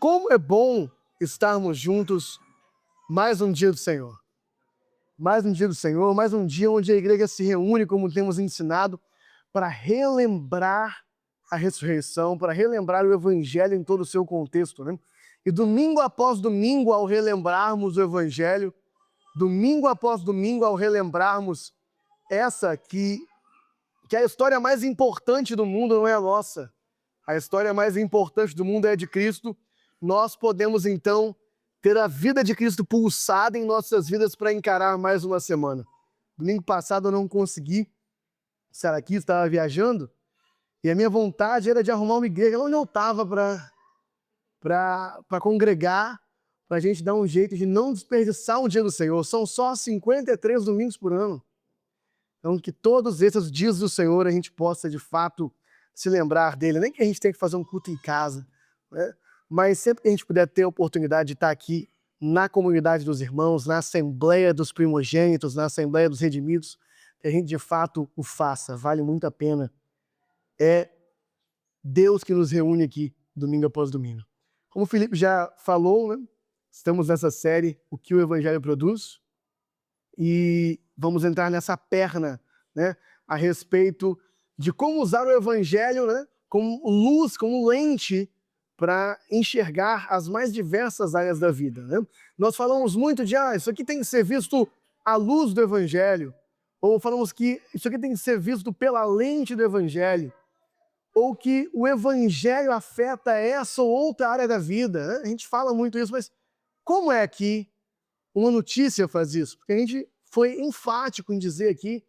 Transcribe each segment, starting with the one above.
Como é bom estarmos juntos mais um dia do Senhor. Mais um dia do Senhor, mais um dia onde a igreja se reúne, como temos ensinado, para relembrar a ressurreição, para relembrar o Evangelho em todo o seu contexto, né? E domingo após domingo, ao relembrarmos o Evangelho, domingo após domingo, ao relembrarmos essa que a história mais importante do mundo não é a nossa. A história mais importante do mundo é a de Cristo. Nós podemos, então, ter a vida de Cristo pulsada em nossas vidas para encarar mais uma semana. Domingo passado eu não consegui estar aqui, estava viajando, e a minha vontade era de arrumar uma igreja onde eu estava para congregar, para a gente dar um jeito de não desperdiçar um dia do Senhor. São só 53 domingos por ano. Então, que todos esses dias do Senhor a gente possa, de fato, se lembrar dele. Nem que a gente tenha que fazer um culto em casa, né? Mas sempre que a gente puder ter a oportunidade de estar aqui na comunidade dos irmãos, na Assembleia dos Primogênitos, na Assembleia dos Redimidos, que a gente, de fato, o faça. Vale muito a pena. É Deus que nos reúne aqui, domingo após domingo. Como o Felipe já falou, né? Estamos nessa série, O que o Evangelho Produz, e vamos entrar nessa perna, né, a respeito de como usar o Evangelho, né, como luz, como lente para enxergar as mais diversas áreas da vida, né? Nós falamos muito de, isso aqui tem que ser visto à luz do Evangelho, ou falamos que isso aqui tem que ser visto pela lente do Evangelho, ou que o Evangelho afeta essa ou outra área da vida, né? A gente fala muito isso, mas como é que uma notícia faz isso? Porque a gente foi enfático em dizer aqui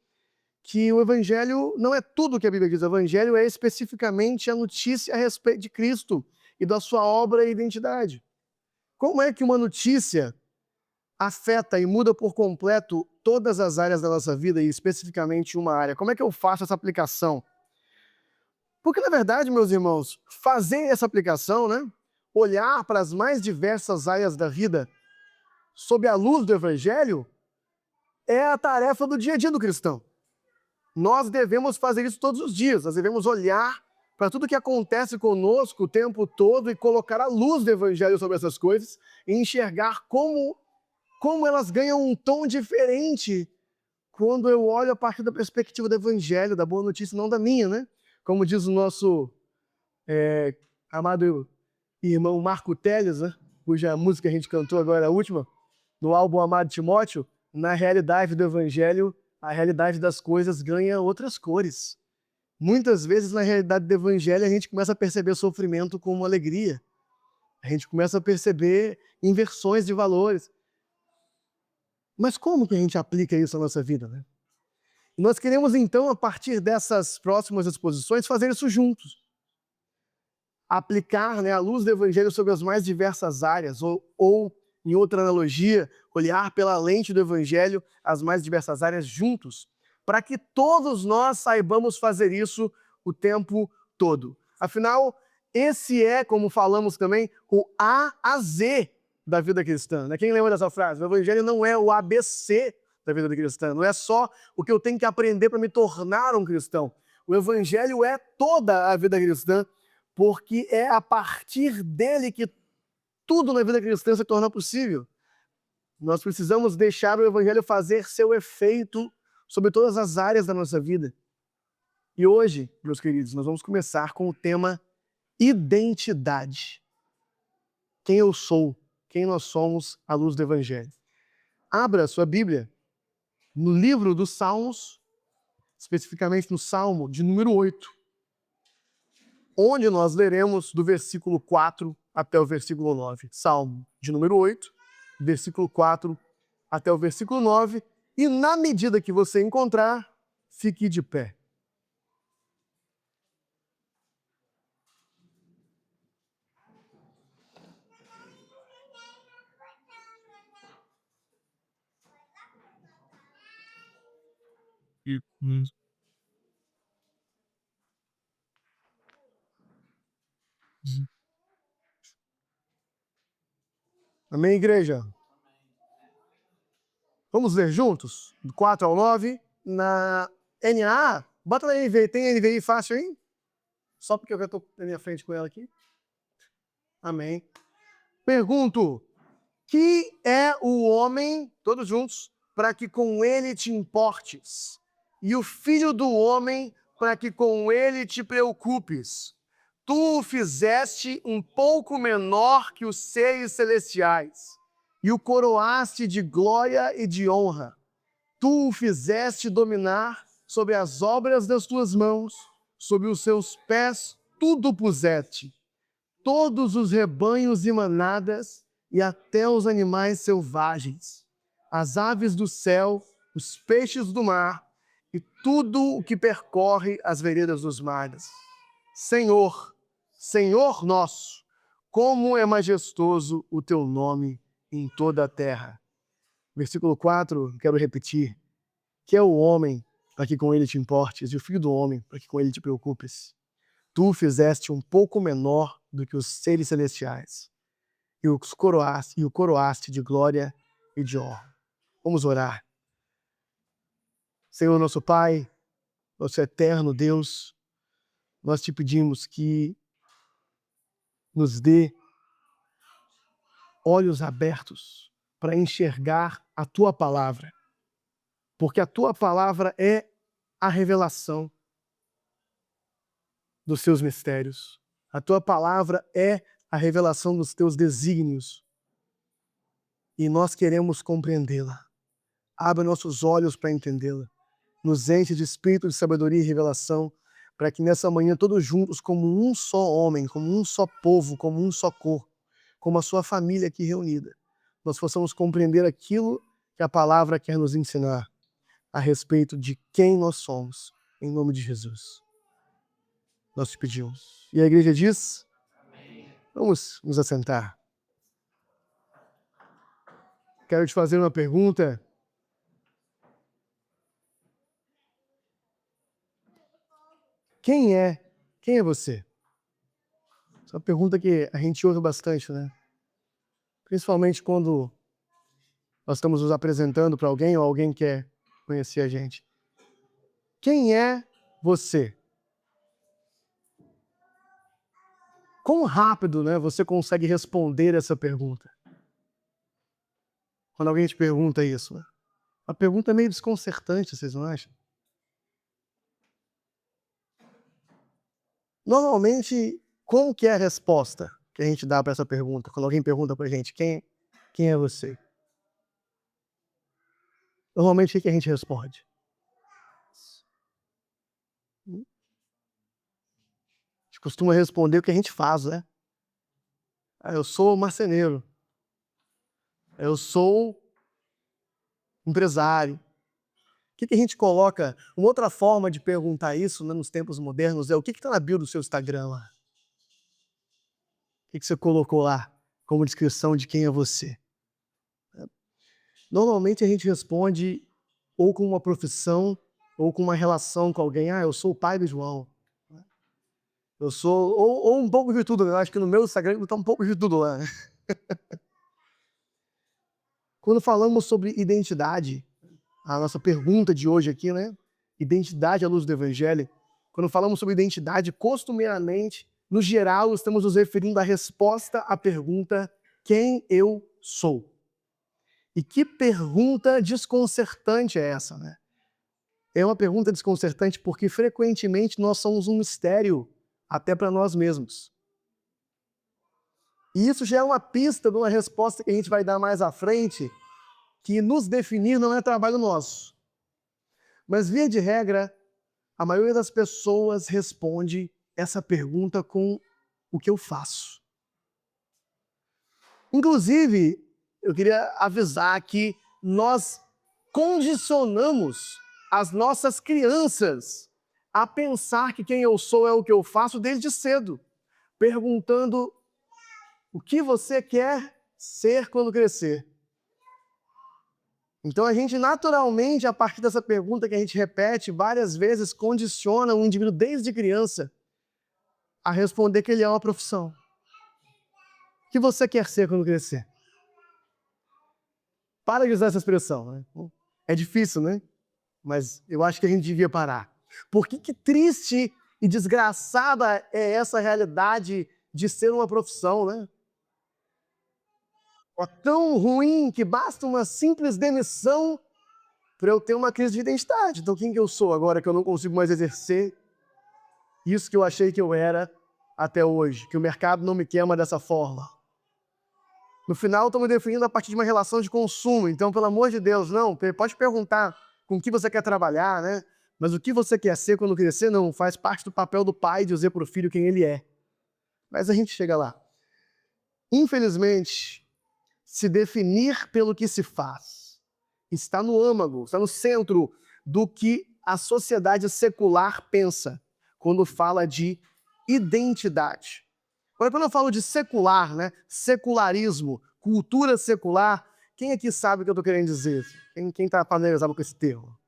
que o Evangelho não é tudo o que a Bíblia diz. O Evangelho é especificamente a notícia a respeito de Cristo e da sua obra e identidade. Como é que uma notícia afeta e muda por completo todas as áreas da nossa vida e especificamente uma área? Como é que eu faço essa aplicação? Porque, na verdade, meus irmãos, fazer essa aplicação, né, olhar para as mais diversas áreas da vida sob a luz do Evangelho, é a tarefa do dia a dia do cristão. Nós devemos fazer isso todos os dias, nós devemos olhar para tudo que acontece conosco o tempo todo e colocar a luz do Evangelho sobre essas coisas e enxergar como elas ganham um tom diferente quando eu olho a partir da perspectiva do Evangelho, da boa notícia, não da minha, né? Como diz o nosso amado irmão Marco Teles, né, cuja música a gente cantou agora, a última, no álbum Amado Timóteo, na realidade do Evangelho, a realidade das coisas ganha outras cores. Muitas vezes, na realidade do Evangelho, a gente começa a perceber sofrimento como alegria. A gente começa a perceber inversões de valores. Mas como que a gente aplica isso na nossa vida, né? Nós queremos, então, a partir dessas próximas exposições, fazer isso juntos. Aplicar, né, a luz do Evangelho sobre as mais diversas áreas, ou, em outra analogia, olhar pela lente do Evangelho as mais diversas áreas juntos, para que todos nós saibamos fazer isso o tempo todo. Afinal, esse é, como falamos também, o A a Z da vida cristã, né? Quem lembra dessa frase? O Evangelho não é o ABC da vida cristã, não é só o que eu tenho que aprender para me tornar um cristão. O Evangelho é toda a vida cristã, porque é a partir dele que tudo na vida cristã se torna possível. Nós precisamos deixar o Evangelho fazer seu efeito sobre todas as áreas da nossa vida. E hoje, meus queridos, nós vamos começar com o tema identidade. Quem eu sou, quem nós somos à luz do Evangelho. Abra a sua Bíblia no livro dos Salmos, especificamente no Salmo de número 8, onde nós leremos do versículo 4 até o versículo 9. Salmo de número 8, versículo 4 até o versículo 9. E na medida que você encontrar, fique de pé. Amém, igreja? Vamos ler juntos? Do 4 ao 9, na NA. Bota na NVI. Tem NVI fácil aí? Só porque eu já estou na minha frente com ela aqui. Amém. Pergunto, que é o homem, todos juntos, para que com ele te importes, e o filho do homem para que com ele te preocupes. Tu o fizeste um pouco menor que os seres celestiais, e o coroaste de glória e de honra. Tu o fizeste dominar sobre as obras das tuas mãos, sob os seus pés tudo puseste, todos os rebanhos e manadas, e até os animais selvagens, as aves do céu, os peixes do mar, e tudo o que percorre as veredas dos mares. Senhor, Senhor nosso, como é majestoso o teu nome em toda a terra. Versículo 4, quero repetir. Que é o homem para que com ele te importes, e o filho do homem para que com ele te preocupes. Tu o fizeste um pouco menor do que os seres celestiais, e o coroaste de glória e de honra. Vamos orar. Senhor nosso Pai, nosso eterno Deus, nós te pedimos que nos dê olhos abertos para enxergar a Tua palavra, porque a Tua palavra é a revelação dos seus mistérios. A Tua palavra é a revelação dos Teus desígnios e nós queremos compreendê-la. Abre nossos olhos para entendê-la. Nos enche de espírito de sabedoria e revelação, para que nessa manhã todos juntos, como um só homem, como um só povo, como um só corpo, como a sua família aqui reunida, nós possamos compreender aquilo que a palavra quer nos ensinar a respeito de quem nós somos, em nome de Jesus. Nós te pedimos. E a igreja diz? Vamos nos assentar. Quero te fazer uma pergunta. Quem é você? Essa é uma pergunta que a gente ouve bastante, né? Principalmente quando nós estamos nos apresentando para alguém ou alguém quer conhecer a gente. Quem é você? Quão rápido, né, você consegue responder essa pergunta? Quando alguém te pergunta isso, né? A pergunta é meio desconcertante, vocês não acham? Normalmente, como que é a resposta que a gente dá para essa pergunta? Quando alguém pergunta para a gente, quem é você? Normalmente, o que a gente responde? A gente costuma responder o que a gente faz, né? Eu sou marceneiro. Eu sou empresário. O que a gente coloca? Uma outra forma de perguntar isso, né, nos tempos modernos é o que está na bio do seu Instagram lá? O que você colocou lá como descrição de quem é você? Normalmente a gente responde ou com uma profissão ou com uma relação com alguém. Eu sou o pai do João. Eu sou... Ou um pouco de tudo. Eu acho que no meu Instagram está um pouco de tudo lá. Quando falamos sobre identidade, a nossa pergunta de hoje aqui, né? Identidade à luz do Evangelho. Quando falamos sobre identidade, costumeiramente, no geral, estamos nos referindo à resposta à pergunta: quem eu sou? E que pergunta desconcertante é essa, né? É uma pergunta desconcertante porque, frequentemente, nós somos um mistério até para nós mesmos. E isso já é uma pista de uma resposta que a gente vai dar mais à frente, que nos definir não é trabalho nosso. Mas, via de regra, a maioria das pessoas responde essa pergunta com o que eu faço. Inclusive, eu queria avisar que nós condicionamos as nossas crianças a pensar que quem eu sou é o que eu faço desde cedo, perguntando o que você quer ser quando crescer. Então a gente naturalmente, a partir dessa pergunta que a gente repete várias vezes, condiciona o indivíduo desde criança a responder que ele é uma profissão. O que você quer ser quando crescer? Para de usar essa expressão, né? É difícil, né? Mas eu acho que a gente devia parar. Porque que triste e desgraçada é essa realidade de ser uma profissão, né? É tão ruim que basta uma simples demissão para eu ter uma crise de identidade. Então, quem que eu sou agora que eu não consigo mais exercer isso que eu achei que eu era até hoje? Que o mercado não me queima dessa forma. No final, estou me definindo a partir de uma relação de consumo. Então, pelo amor de Deus, não. Pode perguntar com o que você quer trabalhar, né? Mas o que você quer ser quando crescer, não. Faz parte do papel do pai dizer para o filho quem ele é. Mas a gente chega lá. Infelizmente, se definir pelo que se faz está no âmago, está no centro do que a sociedade secular pensa quando fala de identidade. Agora, quando eu falo de secular, né, secularismo, cultura secular, quem aqui sabe o que eu estou querendo dizer? Quem está familiarizado com esse termo?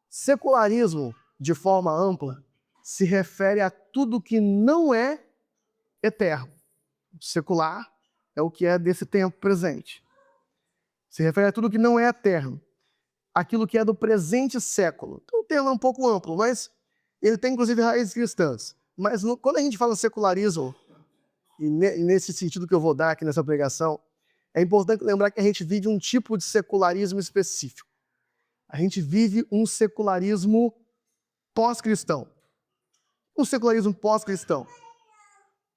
Secularismo, de forma ampla, se refere a tudo que não é eterno. Secular é o que é desse tempo presente. Se refere a tudo que não é eterno. Aquilo que é do presente século. Então o termo é um pouco amplo, mas ele tem inclusive raízes cristãs. Mas quando a gente fala secularismo, e nesse sentido que eu vou dar aqui nessa pregação, é importante lembrar que a gente vive um tipo de secularismo específico. A gente vive um secularismo pós-cristão. Um secularismo pós-cristão.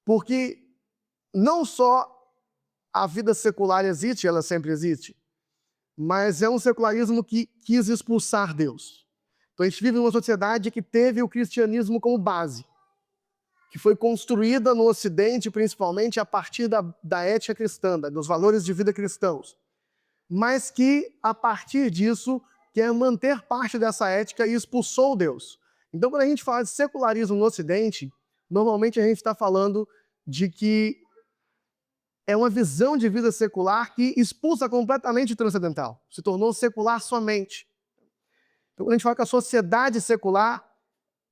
Porque não só a vida secular existe, ela sempre existe, mas é um secularismo que quis expulsar Deus. Então a gente vive numa sociedade que teve o cristianismo como base, que foi construída no Ocidente, principalmente a partir da ética cristã, dos valores de vida cristãos, mas que, a partir disso, quer manter parte dessa ética e expulsou Deus. Então, quando a gente fala de secularismo no Ocidente, normalmente a gente está falando de que é uma visão de vida secular que expulsa completamente o transcendental, se tornou secular somente. Então, quando a gente fala que a sociedade secular,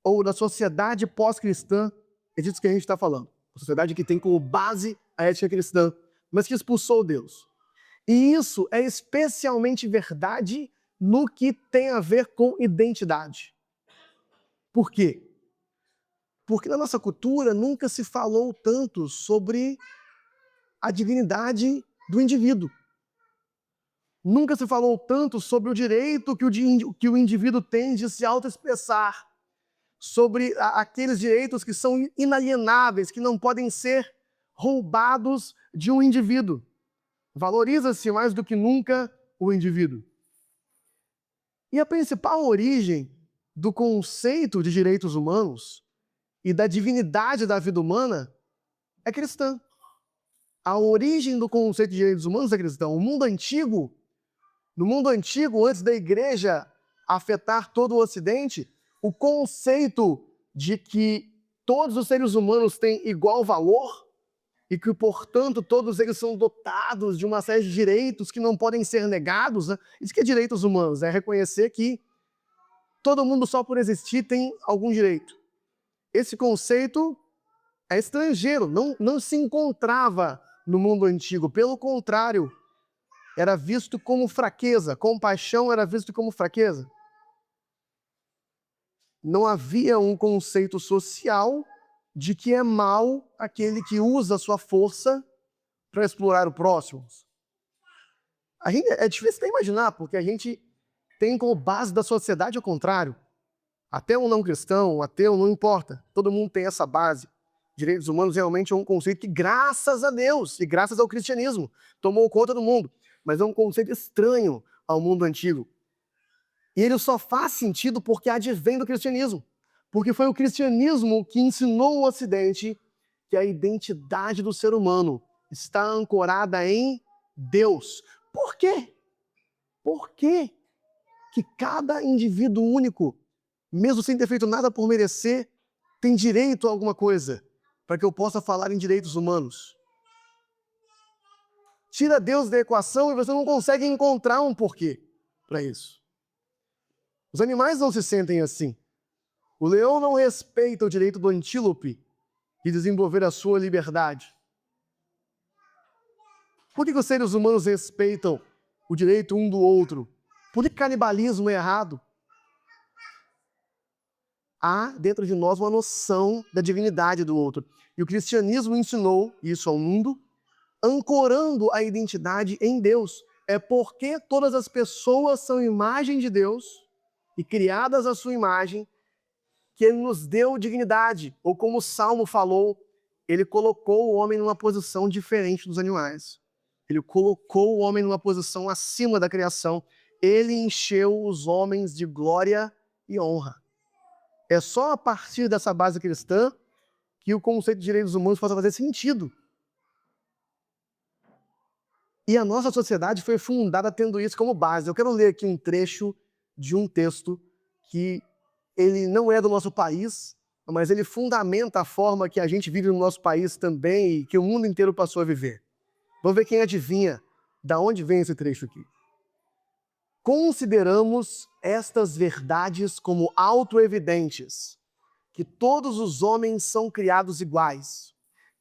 ou da sociedade pós-cristã, é disso que a gente está falando. Uma sociedade que tem como base a ética cristã, mas que expulsou Deus. E isso é especialmente verdade no que tem a ver com identidade. Por quê? Porque na nossa cultura nunca se falou tanto sobre a divinidade do indivíduo. Nunca se falou tanto sobre o direito que o indivíduo tem de se autoexpressar, sobre aqueles direitos que são inalienáveis, que não podem ser roubados de um indivíduo. Valoriza-se mais do que nunca o indivíduo. E a principal origem do conceito de direitos humanos e da divindade da vida humana é cristã. A origem do conceito de direitos humanos é cristã. No mundo antigo, antes da igreja afetar todo o Ocidente, o conceito de que todos os seres humanos têm igual valor e que, portanto, todos eles são dotados de uma série de direitos que não podem ser negados, né? Isso que é direitos humanos, é reconhecer que todo mundo só por existir tem algum direito. Esse conceito é estrangeiro, não se encontrava no mundo antigo, pelo contrário, era visto como fraqueza, compaixão era visto como fraqueza. Não havia um conceito social de que é mal aquele que usa a sua força para explorar o próximo. É difícil até imaginar, porque a gente tem como base da sociedade o contrário. Até um não cristão, um ateu, não importa. Todo mundo tem essa base. Direitos humanos realmente é um conceito que, graças a Deus e graças ao cristianismo, tomou conta do mundo. Mas é um conceito estranho ao mundo antigo. E ele só faz sentido porque advém do cristianismo. Porque foi o cristianismo que ensinou o Ocidente que a identidade do ser humano está ancorada em Deus. Por quê? Por quê que cada indivíduo único, mesmo sem ter feito nada por merecer, tem direito a alguma coisa, para que eu possa falar em direitos humanos? Tira Deus da equação e você não consegue encontrar um porquê para isso. Os animais não se sentem assim. O leão não respeita o direito do antílope de desenvolver a sua liberdade. Por que os seres humanos respeitam o direito um do outro? Por que canibalismo é errado? Há dentro de nós uma noção da divinidade do outro. E o cristianismo ensinou isso ao mundo ancorando a identidade em Deus. É porque todas as pessoas são imagem de Deus e criadas à sua imagem que Ele nos deu dignidade. Ou como o Salmo falou, Ele colocou o homem numa posição diferente dos animais. Ele colocou o homem numa posição acima da criação. Ele encheu os homens de glória e honra. É só a partir dessa base cristã que o conceito de direitos humanos possa fazer sentido. E a nossa sociedade foi fundada tendo isso como base. Eu quero ler aqui um trecho de um texto que ele não é do nosso país, mas ele fundamenta a forma que a gente vive no nosso país também e que o mundo inteiro passou a viver. Vamos ver quem adivinha da onde vem esse trecho aqui. Consideramos estas verdades como autoevidentes, que todos os homens são criados iguais,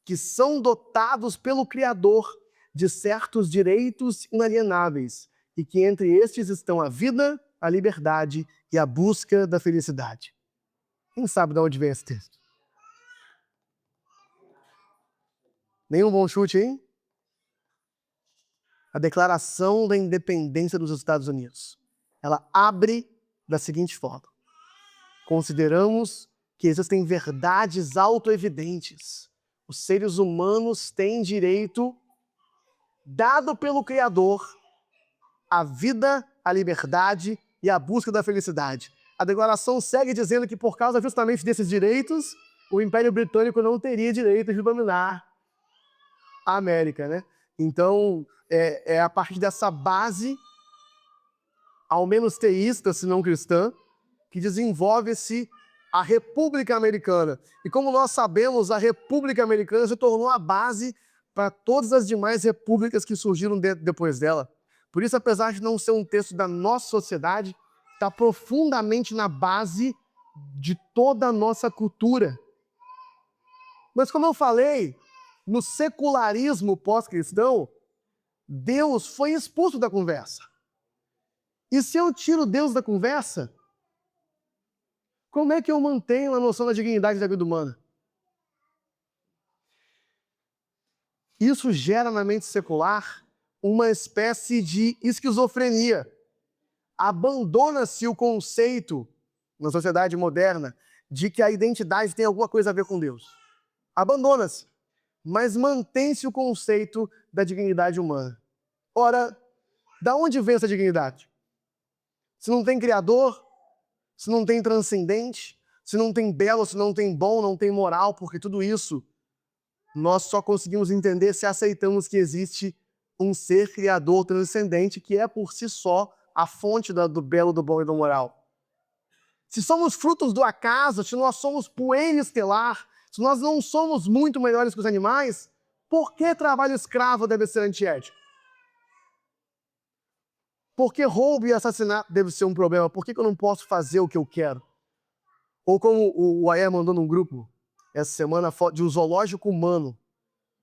que são dotados pelo Criador de certos direitos inalienáveis e que entre estes estão a vida, a liberdade e a busca da felicidade. Quem sabe de onde vem esse texto? Nenhum bom chute, hein? A Declaração da Independência dos Estados Unidos. Ela abre da seguinte forma: consideramos que existem verdades autoevidentes. Os seres humanos têm direito, dado pelo Criador, à vida, à liberdade e à busca da felicidade. A declaração segue dizendo que, por causa justamente desses direitos, o Império Britânico não teria direito de dominar a América, né? Então, é a partir dessa base, ao menos teísta, se não cristã, que desenvolve-se a República Americana. E como nós sabemos, a República Americana se tornou a base para todas as demais repúblicas que surgiram depois dela. Por isso, apesar de não ser um texto da nossa sociedade, está profundamente na base de toda a nossa cultura. Mas como eu falei, no secularismo pós-cristão, Deus foi expulso da conversa. E se eu tiro Deus da conversa, como é que eu mantenho a noção da dignidade da vida humana? Isso gera na mente secular uma espécie de esquizofrenia. Abandona-se o conceito, na sociedade moderna, de que a identidade tem alguma coisa a ver com Deus. Abandona-se, mas mantém-se o conceito da dignidade humana. Ora, da onde vem essa dignidade? Se não tem Criador, se não tem transcendente, se não tem belo, se não tem bom, não tem moral, porque tudo isso nós só conseguimos entender se aceitamos que existe um ser criador transcendente que é por si só a fonte do belo, do bom e do moral. Se somos frutos do acaso, se nós somos poeira estelar, se nós não somos muito melhores que os animais, por que trabalho escravo deve ser antiético? Por que roubo e assassinato deve ser um problema? Por que eu não posso fazer o que eu quero? Ou como o Aé mandou num grupo essa semana, foto de um zoológico humano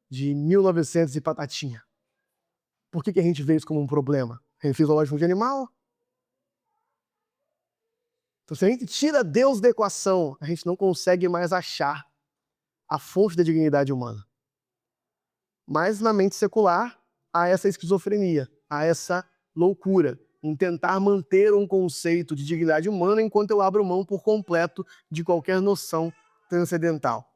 de 1900 e patatinha. Por que a gente vê isso como um problema? A gente fez zoológico de animal? Então, se a gente tira Deus da equação, a gente não consegue mais achar a fonte da dignidade humana. Mas na mente secular, há essa esquizofrenia, há essa loucura em tentar manter um conceito de dignidade humana enquanto eu abro mão por completo de qualquer noção transcendental.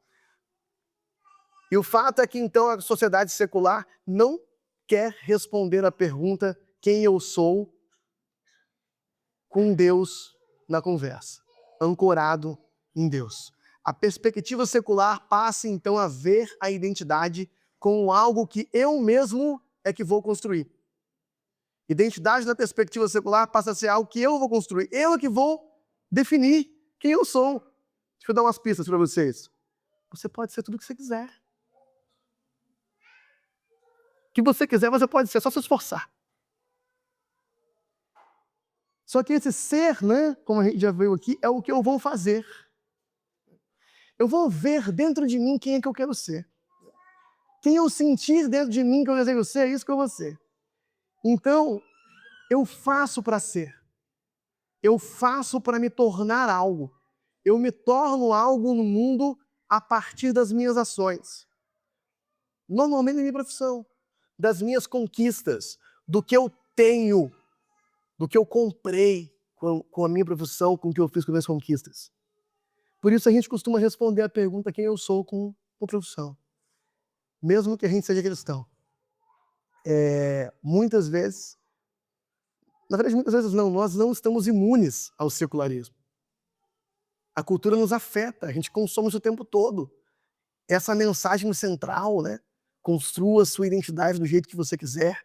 E o fato é que, então, a sociedade secular não quer responder à pergunta quem eu sou com Deus na conversa, ancorado em Deus. A perspectiva secular passa, então, a ver a identidade como algo que eu mesmo é que vou construir. Identidade na perspectiva secular passa a ser algo que eu vou construir. Eu é que vou definir quem eu sou. Deixa eu dar umas pistas para vocês. Você pode ser tudo o que você quiser. O que você quiser, você pode ser, é só se esforçar. Só que esse ser, né, como a gente já viu aqui, é o que eu vou fazer. Eu vou ver dentro de mim quem é que eu quero ser. Quem eu sentir dentro de mim que eu desejo ser, é isso que eu vou ser. Então, eu faço para ser. Eu faço para me tornar algo. Eu me torno algo no mundo a partir das minhas ações. Normalmente na minha profissão. das minhas conquistas, do que eu tenho, do que eu comprei com a minha profissão, com o que eu fiz com as minhas conquistas. Por isso a gente costuma responder a pergunta quem eu sou com profissão. Mesmo que a gente seja cristão. Muitas vezes, na verdade muitas vezes não, nós não estamos imunes ao secularismo. A cultura nos afeta, a gente consome isso o tempo todo. Essa mensagem central, né? Construa sua identidade do jeito que você quiser.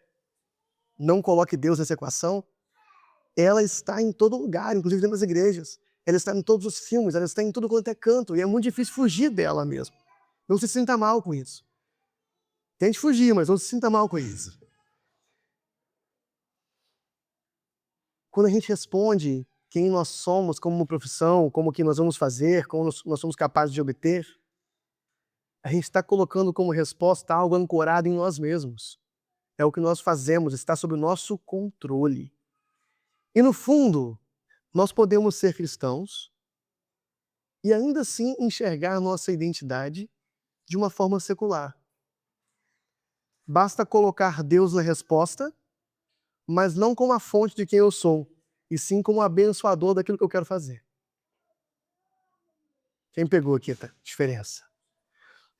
Não coloque Deus nessa equação. Ela está em todo lugar, inclusive dentro das igrejas. Ela está em todos os filmes, ela está em tudo quanto é canto. E é muito difícil fugir dela mesmo. Não se sinta mal com isso. Tente fugir, mas não se sinta mal com isso. Quando a gente responde quem nós somos como uma profissão, como o que nós vamos fazer, como nós somos capazes de obter, a gente está colocando como resposta algo ancorado em nós mesmos. É o que nós fazemos, está sob o nosso controle. E no fundo, nós podemos ser cristãos e ainda assim enxergar nossa identidade de uma forma secular. Basta colocar Deus na resposta, mas não como a fonte de quem eu sou, e sim como abençoador daquilo que eu quero fazer. Quem pegou aqui a diferença?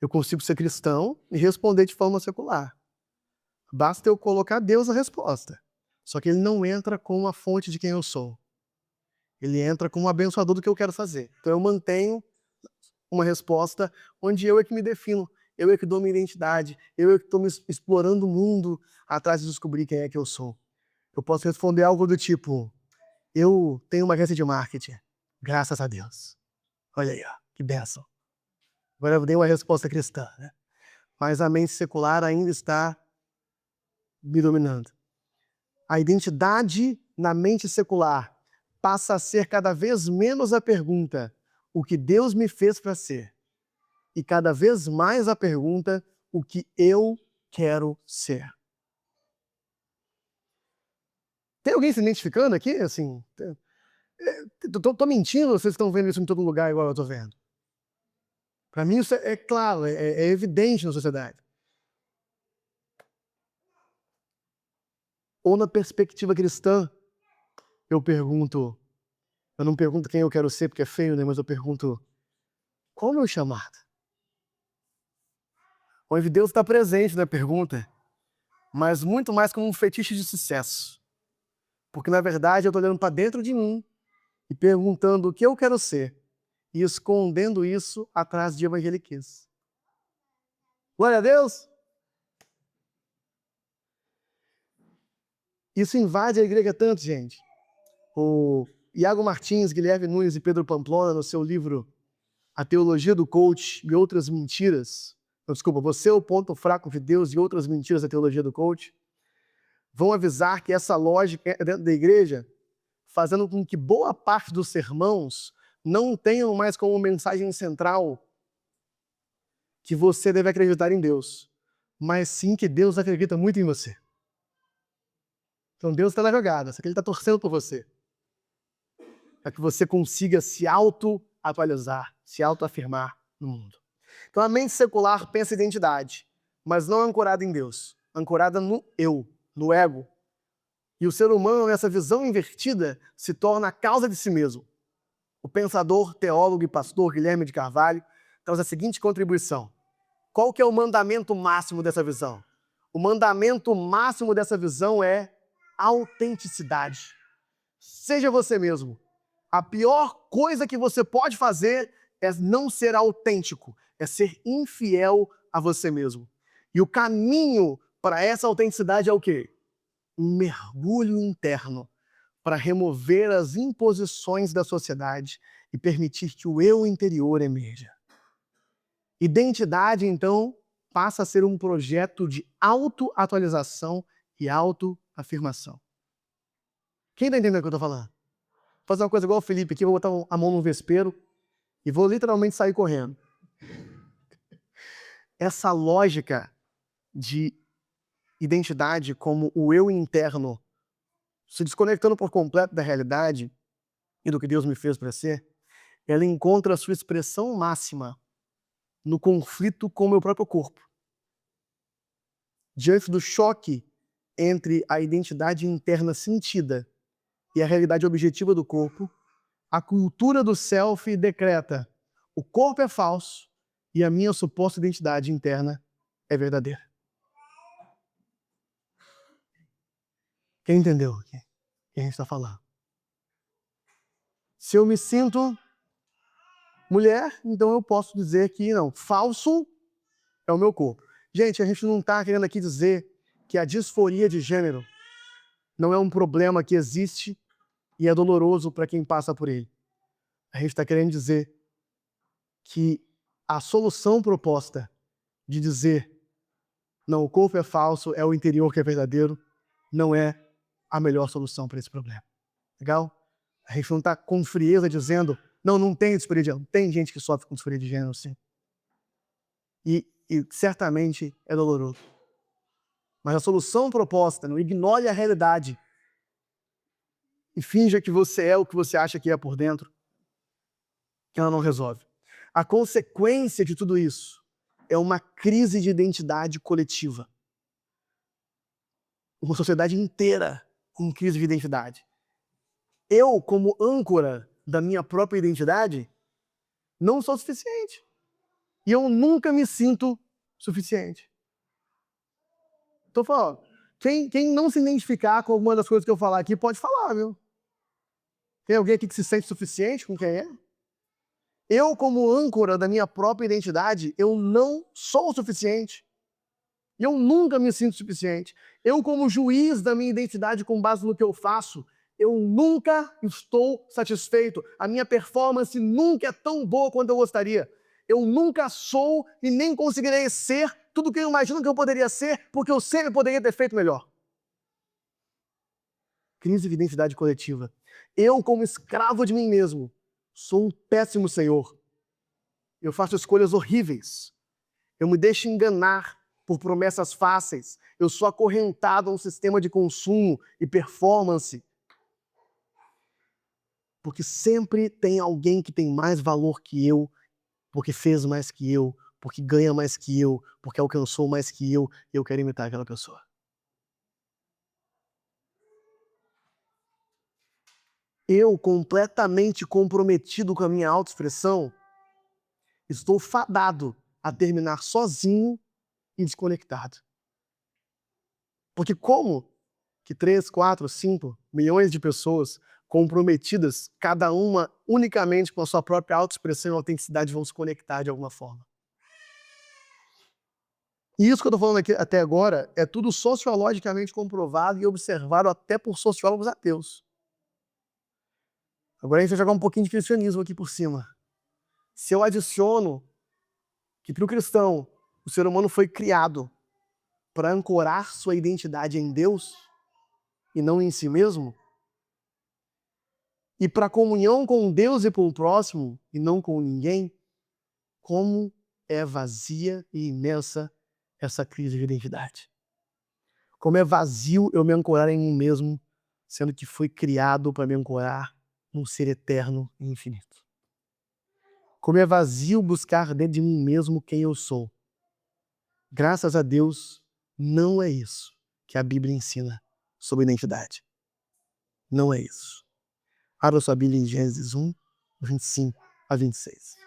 Eu consigo ser cristão e responder de forma secular. Basta eu colocar Deus na resposta. Só que ele não entra como a fonte de quem eu sou. Ele entra como abençoador do que eu quero fazer. Então eu mantenho uma resposta onde eu é que me defino, eu é que dou minha identidade, eu é que estou explorando o mundo atrás de descobrir quem é que eu sou. Eu posso responder algo do tipo, eu tenho uma agência de marketing, graças a Deus. Olha aí, ó, que bênção. Agora eu dei uma resposta cristã, né? Mas a mente secular ainda está me dominando. A identidade na mente secular passa a ser cada vez menos a pergunta, o que Deus me fez para ser? E cada vez mais a pergunta, o que eu quero ser? Tem alguém se identificando aqui? Assim, tô mentindo ou vocês estão vendo isso em todo lugar igual eu tô vendo? Para mim isso é claro, é evidente na sociedade. Ou na perspectiva cristã, eu não pergunto quem eu quero ser porque é feio, né? Mas eu pergunto, qual é o meu chamado? Onde Deus está presente na pergunta, mas muito mais como um fetiche de sucesso. Porque na verdade eu estou olhando para dentro de mim e perguntando o que eu quero ser e escondendo isso atrás de evangeliquez. Glória a Deus! Isso invade a igreja tanto, gente. O Iago Martins, Guilherme Nunes e Pedro Pamplona, no seu livro A Teologia do Coach e Outras Mentiras, Você é o ponto fraco de Deus e Outras Mentiras da Teologia do Coach, vão avisar que essa lógica é dentro da igreja, fazendo com que boa parte dos sermãos não tenham mais como mensagem central que você deve acreditar em Deus, mas sim que Deus acredita muito em você. Então Deus está na jogada, só que Ele está torcendo por você. Para que você consiga se auto-atualizar, se auto-afirmar no mundo. Então a mente secular pensa em identidade, mas não ancorada em Deus, ancorada no eu, no ego. E o ser humano, nessa visão invertida, se torna a causa de si mesmo. O pensador, teólogo e pastor Guilherme de Carvalho traz a seguinte contribuição. Qual que é o mandamento máximo dessa visão? O mandamento máximo dessa visão é autenticidade. Seja você mesmo. A pior coisa que você pode fazer é não ser autêntico, é ser infiel a você mesmo. E o caminho para essa autenticidade é o quê? Um mergulho interno para remover as imposições da sociedade e permitir que o eu interior emerja. Identidade, então, passa a ser um projeto de autoatualização e autoafirmação. Quem está entendendo o que eu estou falando? Vou fazer uma coisa igual o Felipe aqui, vou botar a mão no vespeiro e vou literalmente sair correndo. Essa lógica de identidade como o eu interno se desconectando por completo da realidade e do que Deus me fez para ser, ela encontra a sua expressão máxima no conflito com o meu próprio corpo. diante do choque entre a identidade interna sentida e a realidade objetiva do corpo, a cultura do self decreta: o corpo é falso e a minha suposta identidade interna é verdadeira. Quem entendeu o que a gente está falando? Se eu me sinto mulher, então eu posso dizer que não, falso é o meu corpo. Gente, a gente não está querendo aqui dizer que a disforia de gênero não é um problema que existe e é doloroso para quem passa por ele. A gente está querendo dizer que a solução proposta de dizer não, o corpo é falso, é o interior que é verdadeiro, não é a melhor solução para esse problema. Legal? A gente não está com frieza dizendo não, não tem disforia de gênero. Tem gente que sofre com disforia de gênero, sim. E certamente é doloroso. Mas a solução proposta, não ignore a realidade e finja que você é o que você acha que é por dentro, que ela não resolve. A consequência de tudo isso é uma crise de identidade coletiva. Uma sociedade inteira com crise de identidade. Eu, como âncora da minha própria identidade, não sou suficiente. E eu nunca me sinto suficiente. Tô falando, quem não se identificar com alguma das coisas que eu falar aqui, pode falar, viu? Tem alguém aqui que se sente suficiente com quem é? Eu, como âncora da minha própria identidade, eu não sou o suficiente. E eu nunca me sinto suficiente. Eu, como juiz da minha identidade com base no que eu faço, eu nunca estou satisfeito. A minha performance nunca é tão boa quanto eu gostaria. Eu nunca sou e nem conseguirei ser tudo o que eu imagino que eu poderia ser, porque eu sempre poderia ter feito melhor. Crise de identidade coletiva. Eu, como escravo de mim mesmo, sou um péssimo senhor. Eu faço escolhas horríveis. Eu me deixo enganar por promessas fáceis. Eu sou acorrentado a um sistema de consumo e performance. Porque sempre tem alguém que tem mais valor que eu, porque fez mais que eu, porque ganha mais que eu, porque alcançou mais que eu, e eu quero imitar aquela pessoa. Eu, completamente comprometido com a minha autoexpressão, estou fadado a terminar sozinho e desconectado. Porque como que 3, 4, 5 milhões de pessoas comprometidas, cada uma unicamente com a sua própria autoexpressão e autenticidade, vão se conectar de alguma forma? E isso que eu estou falando aqui até agora é tudo sociologicamente comprovado e observado até por sociólogos ateus. Agora a gente vai jogar um pouquinho de cristianismo aqui por cima. Se eu adiciono que para o cristão o ser humano foi criado para ancorar sua identidade em Deus e não em si mesmo, e para comunhão com Deus e com o próximo e não com ninguém, como é vazia e imensa essa crise de identidade. Como é vazio eu me ancorar em mim mesmo, sendo que fui criado para me ancorar num ser eterno e infinito. Como é vazio buscar dentro de mim mesmo quem eu sou. Graças a Deus, não é isso que a Bíblia ensina sobre identidade. Não é isso. Abra sua Bíblia em Gênesis 1, 25 a 26.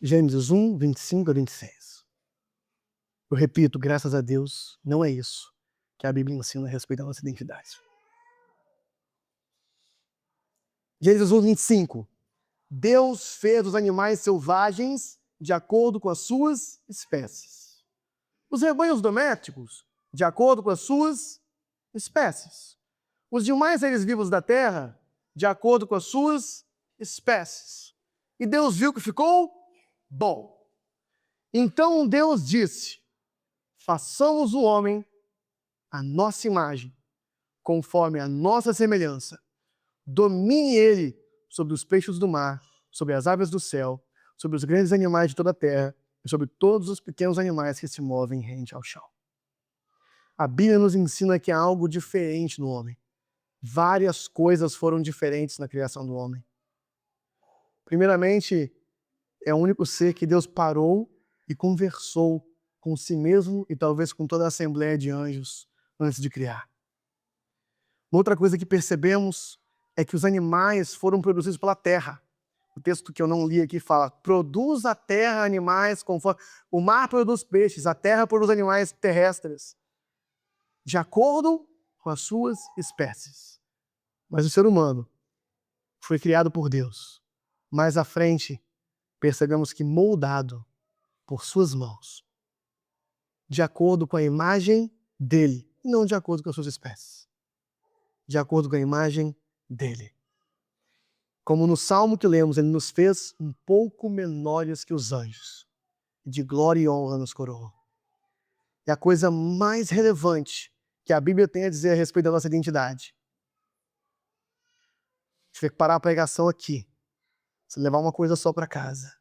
Gênesis 1, 25 a 26. Eu repito, graças a Deus, não é isso que a Bíblia ensina a respeito da nossa identidade. Gênesis 1, 25. Deus fez os animais selvagens de acordo com as suas espécies. Os rebanhos domésticos, de acordo com as suas espécies. Os demais seres vivos da terra, de acordo com as suas espécies. E Deus viu que ficou bom. Então Deus disse: façamos o homem à nossa imagem, conforme a nossa semelhança. Domine ele sobre os peixes do mar, sobre as aves do céu, sobre os grandes animais de toda a terra e sobre todos os pequenos animais que se movem rente ao chão. A Bíblia nos ensina que há algo diferente no homem. Várias coisas foram diferentes na criação do homem. Primeiramente, é o único ser que Deus parou e conversou com si mesmo e talvez com toda a assembleia de anjos antes de criar. Outra coisa que percebemos é que os animais foram produzidos pela terra. O texto que eu não li aqui fala: produz a terra animais conforme... O mar produz peixes, a terra produz animais terrestres, de acordo com as suas espécies. Mas o ser humano foi criado por Deus. Mais à frente, percebemos que moldado por suas mãos, de acordo com a imagem dele, não de acordo com as suas espécies, de acordo com a imagem dele. Como no Salmo que lemos, ele nos fez um pouco menores que os anjos, de glória e honra nos coroou. É a coisa mais relevante que a Bíblia tem a dizer a respeito da nossa identidade. A gente vai parar a pregação aqui, se levar uma coisa só para casa.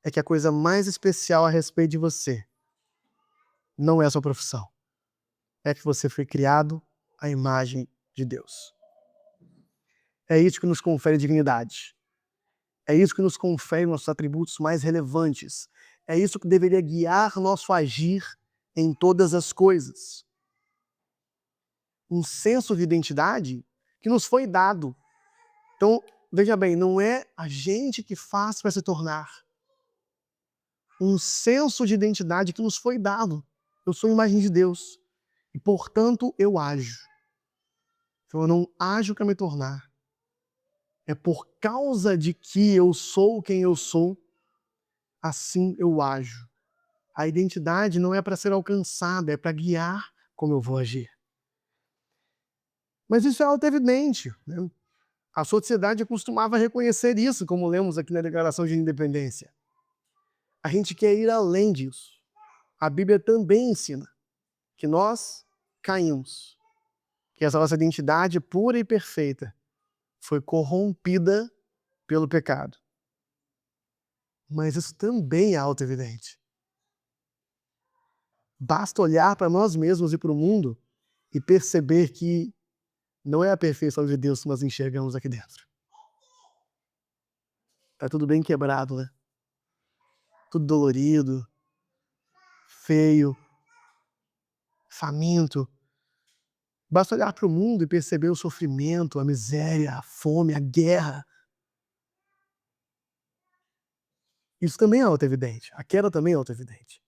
É que a coisa mais especial a respeito de você não é a sua profissão. É que você foi criado à imagem de Deus. É isso que nos confere dignidade. É isso que nos confere nossos atributos mais relevantes. É isso que deveria guiar nosso agir em todas as coisas. Um senso de identidade que nos foi dado. Então, veja bem, não é a gente que faz para se tornar. Um senso de identidade que nos foi dado. Eu sou a imagem de Deus e, portanto, eu ajo. Então, eu não ajo para me tornar. É por causa de que eu sou quem eu sou, assim eu ajo. A identidade não é para ser alcançada, é para guiar como eu vou agir. Mas isso é auto-evidente, né? A sociedade costumava reconhecer isso, como lemos aqui na Declaração de Independência. A gente quer ir além disso. A Bíblia também ensina que nós caímos, que essa nossa identidade pura e perfeita foi corrompida pelo pecado. Mas isso também é auto-evidente. Basta olhar para nós mesmos e para o mundo e perceber que não é a perfeição de Deus que nós enxergamos aqui dentro. Está tudo bem quebrado, né? Tudo dolorido, feio, faminto. Basta olhar para o mundo e perceber o sofrimento, a miséria, a fome, a guerra. Isso também é auto-evidente. A queda também é auto-evidente.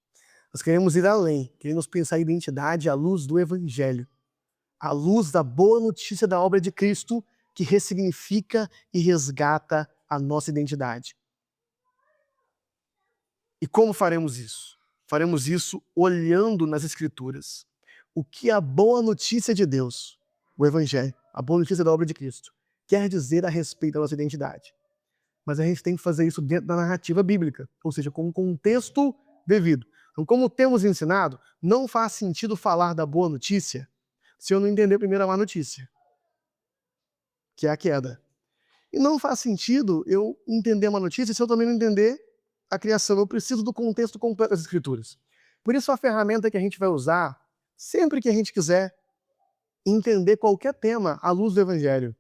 Nós queremos ir além, queremos pensar a identidade à luz do Evangelho, à luz da boa notícia da obra de Cristo, que ressignifica e resgata a nossa identidade. E como faremos isso? Faremos isso olhando nas Escrituras. O que a boa notícia de Deus, o Evangelho, a boa notícia da obra de Cristo, quer dizer a respeito da nossa identidade. Mas a gente tem que fazer isso dentro da narrativa bíblica, ou seja, com um contexto devido. Então, como temos ensinado, não faz sentido falar da boa notícia se eu não entender primeiro a má notícia, que é a queda. E não faz sentido eu entender a má notícia se eu também não entender a criação. Eu preciso do contexto completo das Escrituras. Por isso, a ferramenta que a gente vai usar, sempre que a gente quiser entender qualquer tema à luz do Evangelho,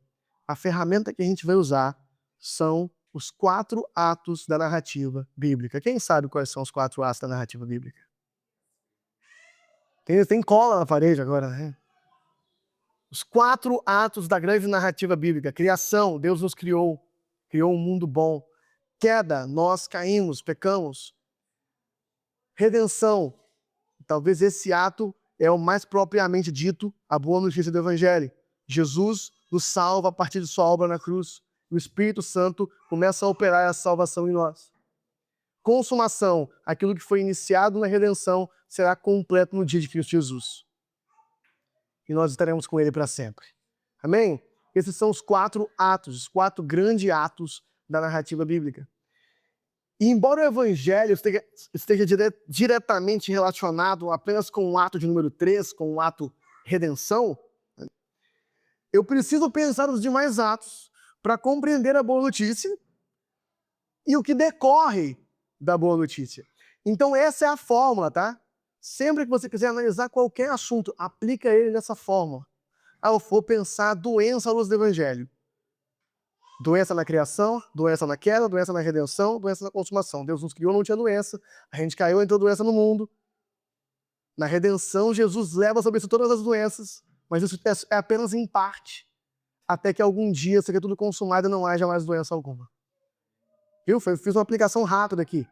a ferramenta que a gente vai usar são os 4 atos da narrativa bíblica. Quem sabe quais são os 4 atos da narrativa bíblica? Tem cola na parede agora, né? Os 4 atos da grande narrativa bíblica. Criação, Deus nos criou. Criou um mundo bom. Queda, nós caímos, pecamos. Redenção, talvez esse ato é o mais propriamente dito a boa notícia do Evangelho. Jesus nos salva a partir de sua obra na cruz. O Espírito Santo começa a operar a salvação em nós. Consumação, aquilo que foi iniciado na redenção será completo no dia de Cristo Jesus. E nós estaremos com Ele para sempre. Amém? Esses são os 4 atos, os 4 grandes atos da narrativa bíblica. E embora o Evangelho esteja diretamente relacionado apenas com o ato de número 3, com o ato redenção, Eu preciso pensar nos demais atos para compreender a boa notícia e o que decorre da boa notícia. Então essa é a fórmula, tá? Sempre que você quiser analisar qualquer assunto, aplica ele dessa fórmula. Eu vou pensar doença à luz do Evangelho. Doença na criação, doença na queda, doença na redenção, doença na consumação. Deus nos criou, não tinha doença. A gente caiu, entrou doença no mundo. Na redenção, Jesus leva sobre si todas as doenças, mas isso é apenas em parte, até que algum dia seja tudo consumado e não haja mais doença alguma. Viu? Fiz uma aplicação rápida aqui.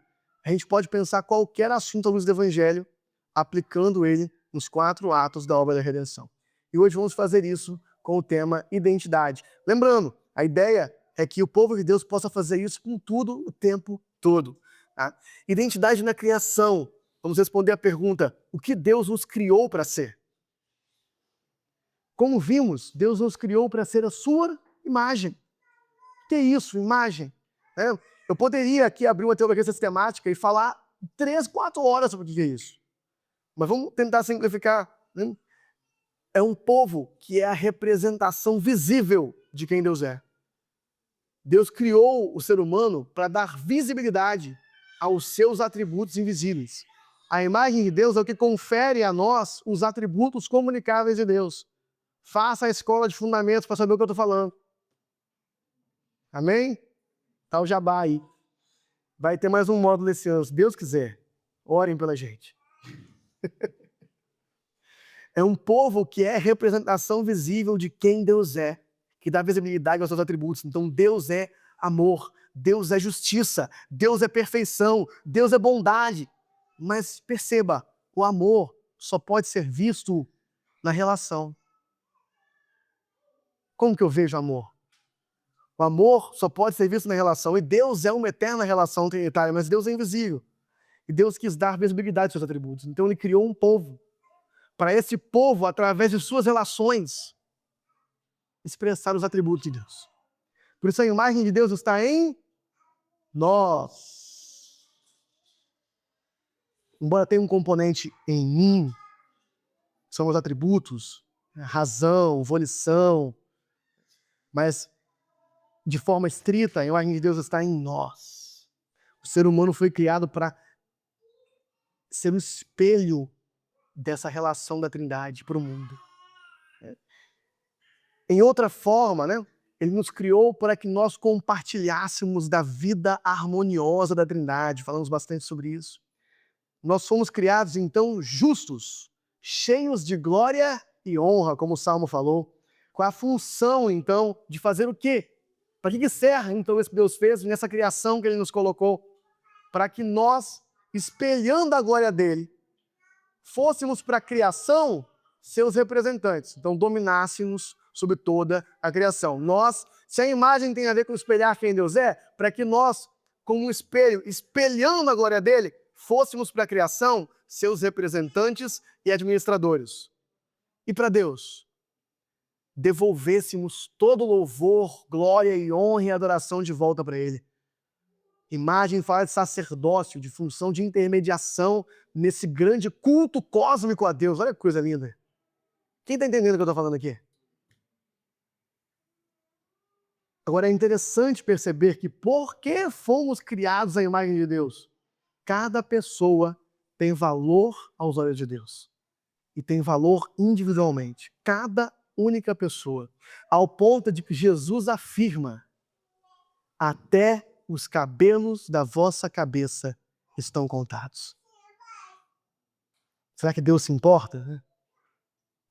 A gente pode pensar qualquer assunto à luz do Evangelho, aplicando ele nos 4 atos da obra da redenção. E hoje vamos fazer isso com o tema identidade. Lembrando, a ideia é que o povo de Deus possa fazer isso com tudo o tempo todo. Tá? Identidade na criação. Vamos responder a pergunta: o que Deus nos criou para ser? Como vimos, Deus nos criou para ser a sua imagem. O que é isso, imagem? Eu poderia aqui abrir uma teologia sistemática e falar 3, 4 horas sobre o que é isso. Mas vamos tentar simplificar. Né? É um povo que é a representação visível de quem Deus é. Deus criou o ser humano para dar visibilidade aos seus atributos invisíveis. A imagem de Deus é o que confere a nós os atributos comunicáveis de Deus. Faça a escola de fundamentos para saber o que eu estou falando. Amém? Tá o jabá aí. Vai ter mais um módulo esse ano, se Deus quiser. Orem pela gente. É um povo que é representação visível de quem Deus é, que dá visibilidade aos seus atributos. Então Deus é amor, Deus é justiça, Deus é perfeição, Deus é bondade. Mas perceba, o amor só pode ser visto na relação. Como que eu vejo amor? O amor só pode ser visto na relação. E Deus é uma eterna relação trinitária, mas Deus é invisível. E Deus quis dar visibilidade aos seus atributos. Então Ele criou um povo. Para esse povo, através de suas relações, expressar os atributos de Deus. Por isso a imagem de Deus está em nós. Embora tenha um componente em mim, são os atributos, razão, volição, mas de forma estrita, a imagem de Deus está em nós. O ser humano foi criado para ser um espelho dessa relação da Trindade para o mundo. Em outra forma, né, Ele nos criou para que nós compartilhássemos da vida harmoniosa da Trindade. Falamos bastante sobre isso. Nós fomos criados, então, justos, cheios de glória e honra, como o Salmo falou, com a função, então, de fazer o quê? Para que serve, então, isso que Deus fez nessa criação que Ele nos colocou? Para que nós, espelhando a glória dEle, fôssemos para a criação seus representantes. Então, dominássemos sobre toda a criação. Nós, se a imagem tem a ver com espelhar quem Deus é, para que nós, como um espelho, espelhando a glória dEle, fôssemos para a criação seus representantes e administradores. E para Deus, devolvêssemos todo louvor, glória e honra e adoração de volta para Ele. Imagem fala de sacerdócio, de função de intermediação nesse grande culto cósmico a Deus. Olha que coisa linda. Quem está entendendo o que eu estou falando aqui? Agora é interessante perceber que porque fomos criados à imagem de Deus, cada pessoa tem valor aos olhos de Deus. E tem valor individualmente. Cada única pessoa. Ao ponto de que Jesus afirma: até os cabelos da vossa cabeça estão contados. Será que Deus se importa?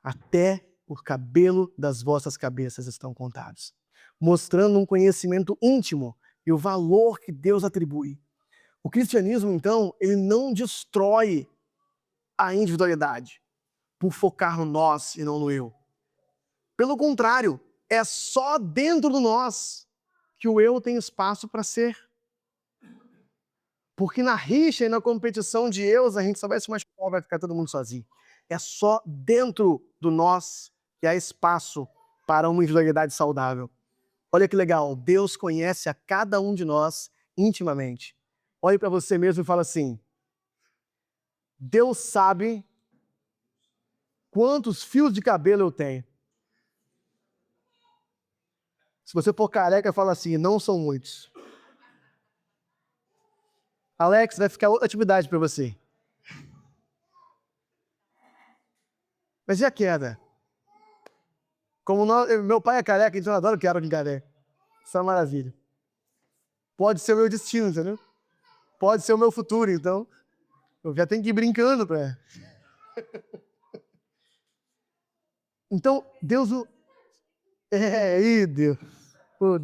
Até o cabelo das vossas cabeças estão contados. Mostrando um conhecimento íntimo e o valor que Deus atribui. O cristianismo, então, ele não destrói a individualidade por focar no nós e não no eu. Pelo contrário, é só dentro do nós que o eu tem espaço para ser. Porque na rixa e na competição de eus, a gente só vai se machucar, vai ficar todo mundo sozinho. É só dentro do nós que há espaço para uma individualidade saudável. Olha que legal, Deus conhece a cada um de nós intimamente. Olhe para você mesmo e fala assim: Deus sabe quantos fios de cabelo eu tenho. Se você for careca, fala assim, não são muitos. Alex, vai ficar outra atividade para você. Mas e a queda? Meu pai é careca, então eu adoro queda de careca. Isso é uma maravilha. Pode ser o meu destino, entendeu? Pode ser o meu futuro, então eu já tenho que ir brincando para. Então, Deus... aí, Deus.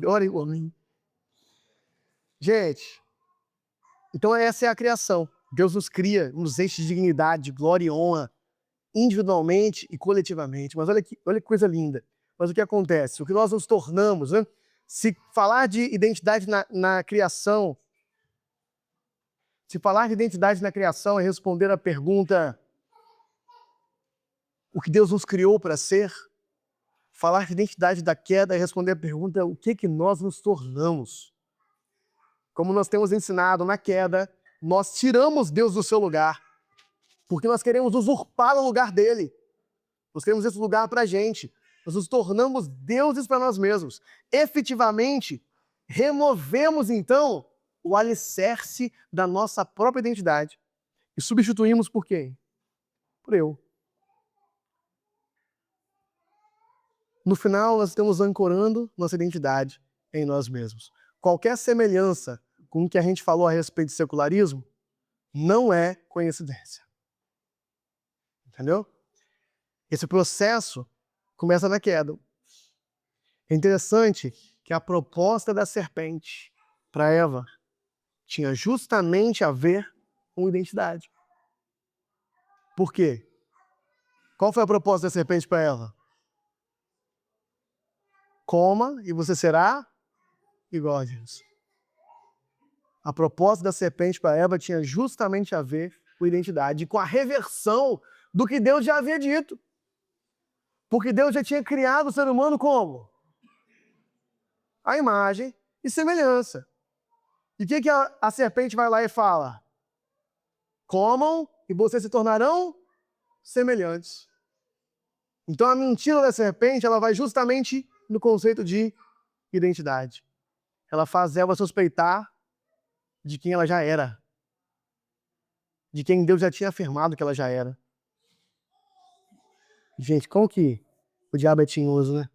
Ora igual a mim. Gente, então essa é a criação. Deus nos cria, nos enche de dignidade, de glória e honra, individualmente e coletivamente. Mas olha que coisa linda. Mas o que acontece? O que nós nos tornamos, né? Se falar de identidade na criação, se falar de identidade na criação é responder a pergunta o que Deus nos criou para ser, falar de identidade da queda é responder a pergunta o que nós nos tornamos. Como nós temos ensinado na queda, nós tiramos Deus do seu lugar, porque nós queremos usurpar o lugar dele. Nós queremos esse lugar para a gente. Nós nos tornamos deuses para nós mesmos. Efetivamente, removemos então o alicerce da nossa própria identidade e substituímos por quem? Por eu. No final, nós estamos ancorando nossa identidade em nós mesmos. Qualquer semelhança com o que a gente falou a respeito de secularismo não é coincidência. Entendeu? Esse processo começa na queda. É interessante que a proposta da serpente para Eva tinha justamente a ver com identidade. Por quê? Qual foi a proposta da serpente para Eva? Coma e você será igual a Deus. A proposta da serpente para Eva tinha justamente a ver com identidade, com a reversão do que Deus já havia dito. Porque Deus já tinha criado o ser humano como? A imagem e semelhança. E o que a serpente vai lá e fala? Comam e vocês se tornarão semelhantes. Então a mentira da serpente ela vai justamente no conceito de identidade. Ela faz Eva suspeitar de quem ela já era. De quem Deus já tinha afirmado que ela já era. Gente, como que o diabo é tinhoso, né?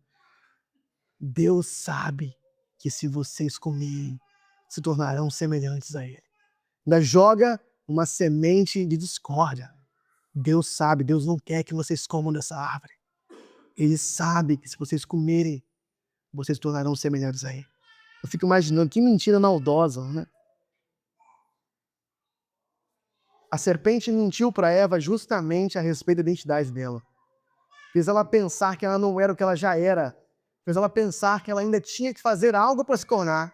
Deus sabe que se vocês comerem, se tornarão semelhantes a Ele. Ainda joga uma semente de discórdia. Deus sabe, Deus não quer que vocês comam dessa árvore. Ele sabe que se vocês comerem, vocês se tornarão semelhantes a Ele. Eu fico imaginando, que mentira maldosa, né? A serpente mentiu para Eva justamente a respeito da identidade dela. Fez ela pensar que ela não era o que ela já era. Fez ela pensar que ela ainda tinha que fazer algo para se tornar.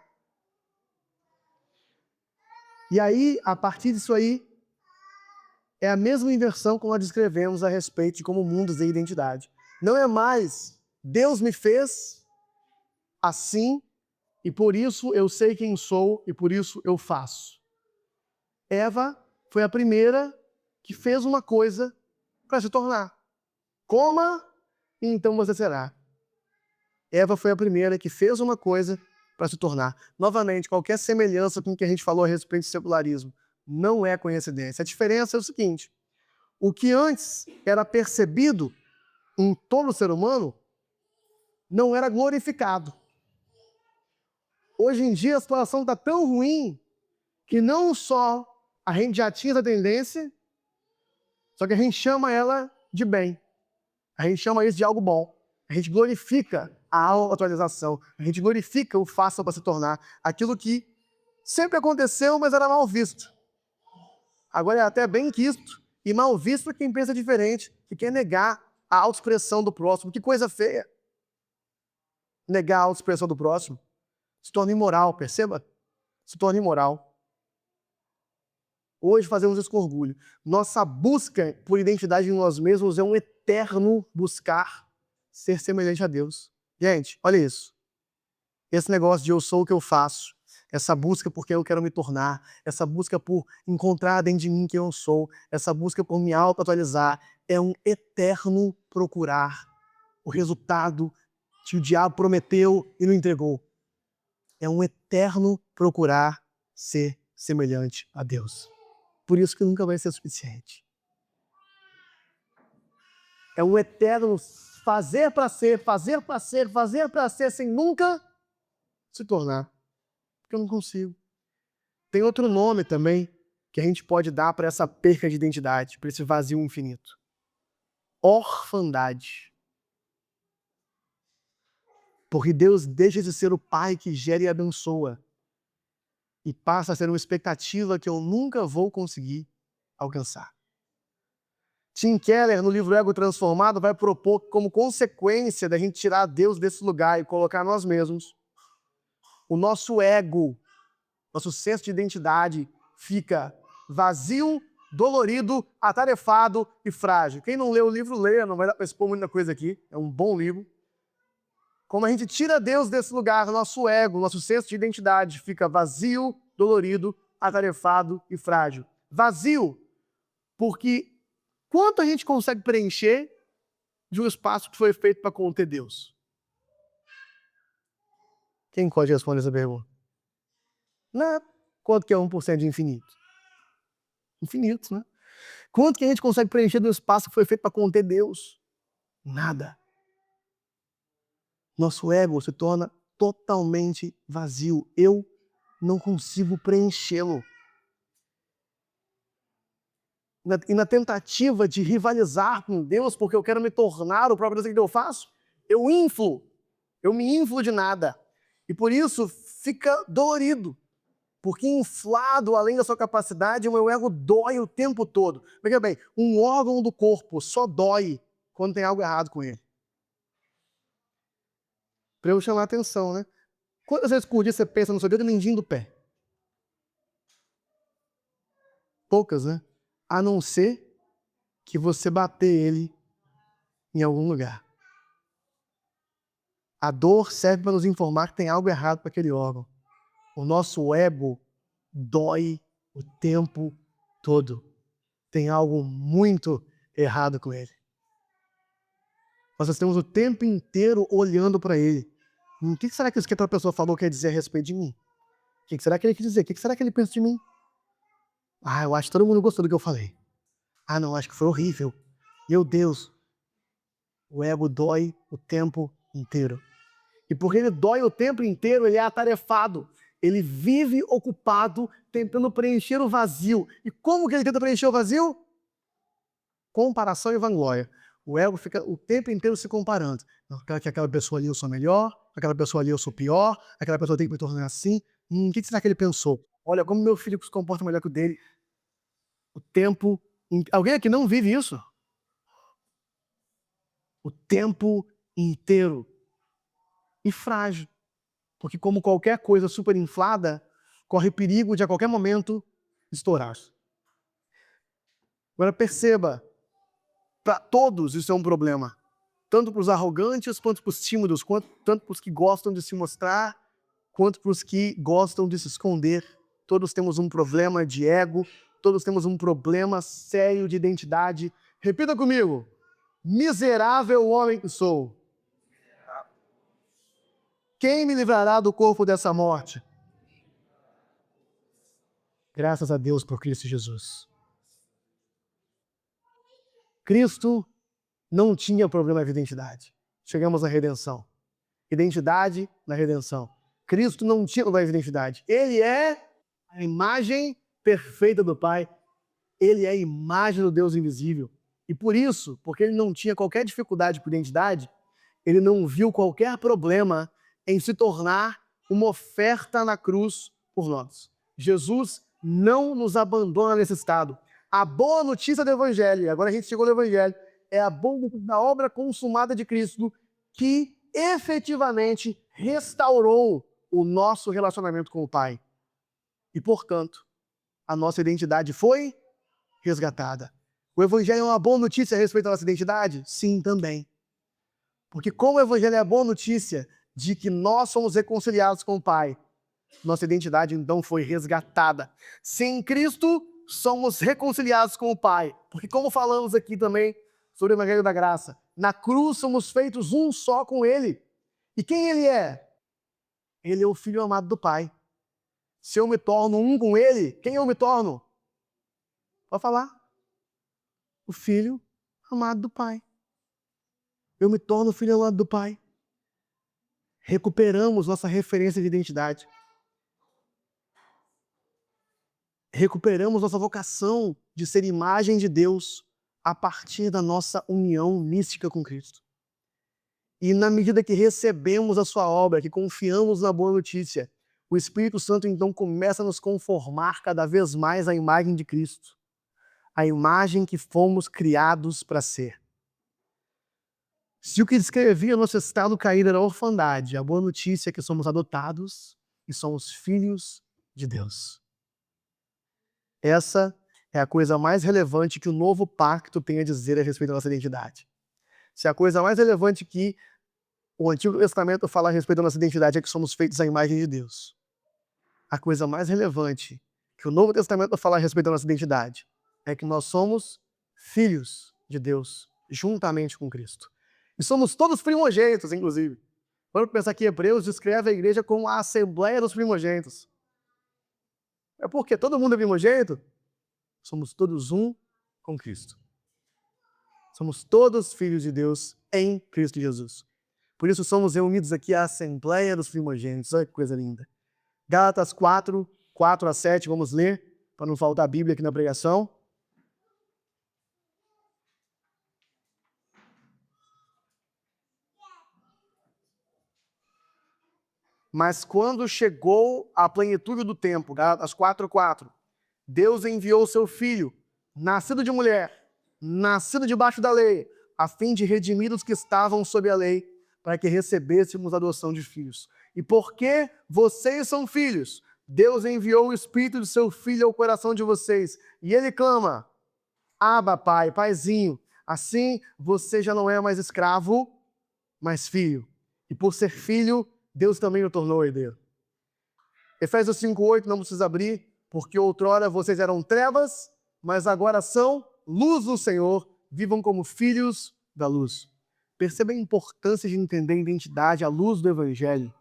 E aí, a partir disso aí, é a mesma inversão que nós descrevemos a respeito de como o mundo tem identidade. Não é mais, Deus me fez assim, e por isso eu sei quem sou, e por isso eu faço. Eva foi a primeira que fez uma coisa para se tornar. Coma, e então você será. Eva foi a primeira que fez uma coisa para se tornar. Novamente, qualquer semelhança com o que a gente falou a respeito do secularismo não é coincidência. A diferença é o seguinte: o que antes era percebido em todo ser humano não era glorificado. Hoje em dia a situação está tão ruim que não só a gente já tinha essa tendência, só que a gente chama ela de bem. A gente chama isso de algo bom. A gente glorifica a autoatualização. A gente glorifica o faça para se tornar. Aquilo que sempre aconteceu, mas era mal visto. Agora é até bem quisto e mal visto para quem pensa diferente, que quer negar a autoexpressão do próximo. Que coisa feia. Negar a autoexpressão do próximo. Se torna imoral, perceba? Se torna imoral. Hoje fazemos isso com orgulho. Nossa busca por identidade em nós mesmos é um eterno buscar ser semelhante a Deus. Gente, olha isso. Esse negócio de eu sou o que eu faço, essa busca por quem eu quero me tornar, essa busca por encontrar dentro de mim quem eu sou, essa busca por me auto-atualizar, é um eterno procurar o resultado que o diabo prometeu e não entregou. É um eterno procurar ser semelhante a Deus. Por isso que nunca vai ser suficiente. É um eterno fazer para ser, fazer para ser, fazer para ser, sem nunca se tornar. Porque eu não consigo. Tem outro nome também que a gente pode dar para essa perca de identidade, para esse vazio infinito. Orfandade. Porque Deus deixa de ser o pai que gera e abençoa e passa a ser uma expectativa que eu nunca vou conseguir alcançar. Tim Keller, no livro Ego Transformado, vai propor que, como consequência da gente tirar Deus desse lugar e colocar nós mesmos, o nosso ego, nosso senso de identidade fica vazio, dolorido, atarefado e frágil. Quem não leu o livro, leia, não vai dar para expor muita coisa aqui, é um bom livro. Como a gente tira Deus desse lugar, nosso ego, nosso senso de identidade fica vazio, dolorido, atarefado e frágil. Vazio, porque quanto a gente consegue preencher de um espaço que foi feito para conter Deus? Quem pode responder essa pergunta? Não. Quanto que é 1% de infinito? Infinito, né? Quanto que a gente consegue preencher do espaço que foi feito para conter Deus? Nada. Nosso ego se torna totalmente vazio. Eu não consigo preenchê-lo. E na tentativa de rivalizar com Deus, porque eu quero me tornar o próprio Deus que eu faço, eu me inflo de nada. E por isso fica dolorido. Porque inflado além da sua capacidade, o meu ego dói o tempo todo. Veja bem, um órgão do corpo só dói quando tem algo errado com ele. Para eu chamar a atenção, né? Quantas vezes por dia você pensa no seu dedo mindinho do pé? Poucas, né? A não ser que você bater ele em algum lugar. A dor serve para nos informar que tem algo errado com aquele órgão. O nosso ego dói o tempo todo. Tem algo muito errado com ele. Nós estamos o tempo inteiro olhando para ele. O que será que isso que outra pessoa falou quer dizer a respeito de mim? O que será que ele quer dizer? O que será que ele pensa de mim? Ah, eu acho que todo mundo gostou do que eu falei. Ah, não, acho que foi horrível. Meu Deus. O ego dói o tempo inteiro. E porque ele dói o tempo inteiro, ele é atarefado. Ele vive ocupado, tentando preencher o vazio. E como que ele tenta preencher o vazio? Comparação e vanglória. O ego fica o tempo inteiro se comparando. Aquela pessoa ali eu sou melhor, aquela pessoa ali eu sou pior, aquela pessoa tem que me tornar assim. O que será que ele pensou? Olha, como meu filho se comporta melhor que o dele. O tempo... Alguém aqui não vive isso? O tempo inteiro. E frágil. Porque como qualquer coisa superinflada, corre perigo de a qualquer momento estourar. Agora perceba, para todos isso é um problema. Tanto para os arrogantes, quanto para os tímidos, tanto para os que gostam de se mostrar, quanto para os que gostam de se esconder. Todos temos um problema de ego, todos temos um problema sério de identidade. Repita comigo: miserável homem que sou. Quem me livrará do corpo dessa morte? Graças a Deus por Cristo Jesus. Cristo não tinha problema de identidade. Chegamos à redenção. Identidade na redenção. Cristo não tinha problema de identidade. Ele é a imagem perfeita do Pai. Ele é a imagem do Deus invisível. E por isso, porque ele não tinha qualquer dificuldade por identidade, ele não viu qualquer problema em se tornar uma oferta na cruz por nós. Jesus não nos abandona nesse estado. A boa notícia do Evangelho, agora a gente chegou no Evangelho, é a boa notícia da obra consumada de Cristo que efetivamente restaurou o nosso relacionamento com o Pai. E, portanto, a nossa identidade foi resgatada. O Evangelho é uma boa notícia a respeito da nossa identidade? Sim, também. Porque como o Evangelho é a boa notícia de que nós somos reconciliados com o Pai, nossa identidade então foi resgatada. Sem Cristo, somos reconciliados com o Pai. Porque como falamos aqui também sobre o Evangelho da Graça, na cruz somos feitos um só com Ele. E quem ele é? Ele é o Filho amado do Pai. Se eu me torno um com ele, quem eu me torno? Pode falar. O Filho amado do Pai. Eu me torno o Filho amado do Pai. Recuperamos nossa referência de identidade. Recuperamos nossa vocação de ser imagem de Deus a partir da nossa união mística com Cristo. E na medida que recebemos a sua obra, que confiamos na boa notícia, o Espírito Santo então começa a nos conformar cada vez mais à imagem de Cristo, a imagem que fomos criados para ser. Se o que descrevia nosso estado caído era a orfandade, a boa notícia é que somos adotados e somos filhos de Deus. Essa é a coisa mais relevante que o novo pacto tem a dizer a respeito da nossa identidade. Se a coisa mais relevante que o Antigo Testamento fala a respeito da nossa identidade é que somos feitos à imagem de Deus, a coisa mais relevante que o Novo Testamento fala a respeito da nossa identidade é que nós somos filhos de Deus, juntamente com Cristo. E somos todos primogênitos, inclusive. Vamos pensar que Hebreus descreve a igreja como a assembleia dos primogênitos. É porque todo mundo é primogênito? Somos todos um com Cristo. Somos todos filhos de Deus em Cristo Jesus. Por isso somos reunidos aqui à Assembleia dos Primogênitos. Olha que coisa linda. Gálatas 4, 4 a 7, vamos ler, para não faltar a Bíblia aqui na pregação. Mas quando chegou a plenitude do tempo, Gálatas 4, 4, Deus enviou o seu Filho, nascido de mulher, nascido debaixo da lei, a fim de redimir os que estavam sob a lei, para que recebêssemos a adoção de filhos. E porque vocês são filhos, Deus enviou o Espírito de seu Filho ao coração de vocês. E ele clama, Abba, Pai, Paizinho. Assim, você já não é mais escravo, mas filho. E por ser filho, Deus também o tornou herdeiro. Efésios 5:8, não precisa abrir, porque outrora vocês eram trevas, mas agora são luz do Senhor, vivam como filhos da luz. Perceba a importância de entender a identidade à luz do Evangelho.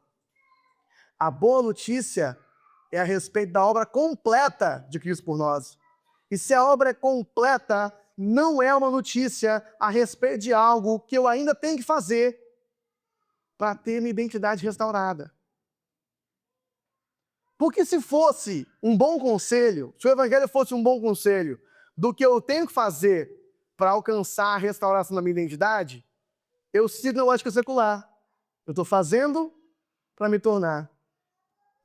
A boa notícia é a respeito da obra completa de Cristo por nós. E se a obra é completa, não é uma notícia a respeito de algo que eu ainda tenho que fazer para ter minha identidade restaurada. Porque se fosse um bom conselho, se o Evangelho fosse um bom conselho do que eu tenho que fazer para alcançar a restauração da minha identidade, eu sigo a lógica secular. Eu estou fazendo para me tornar.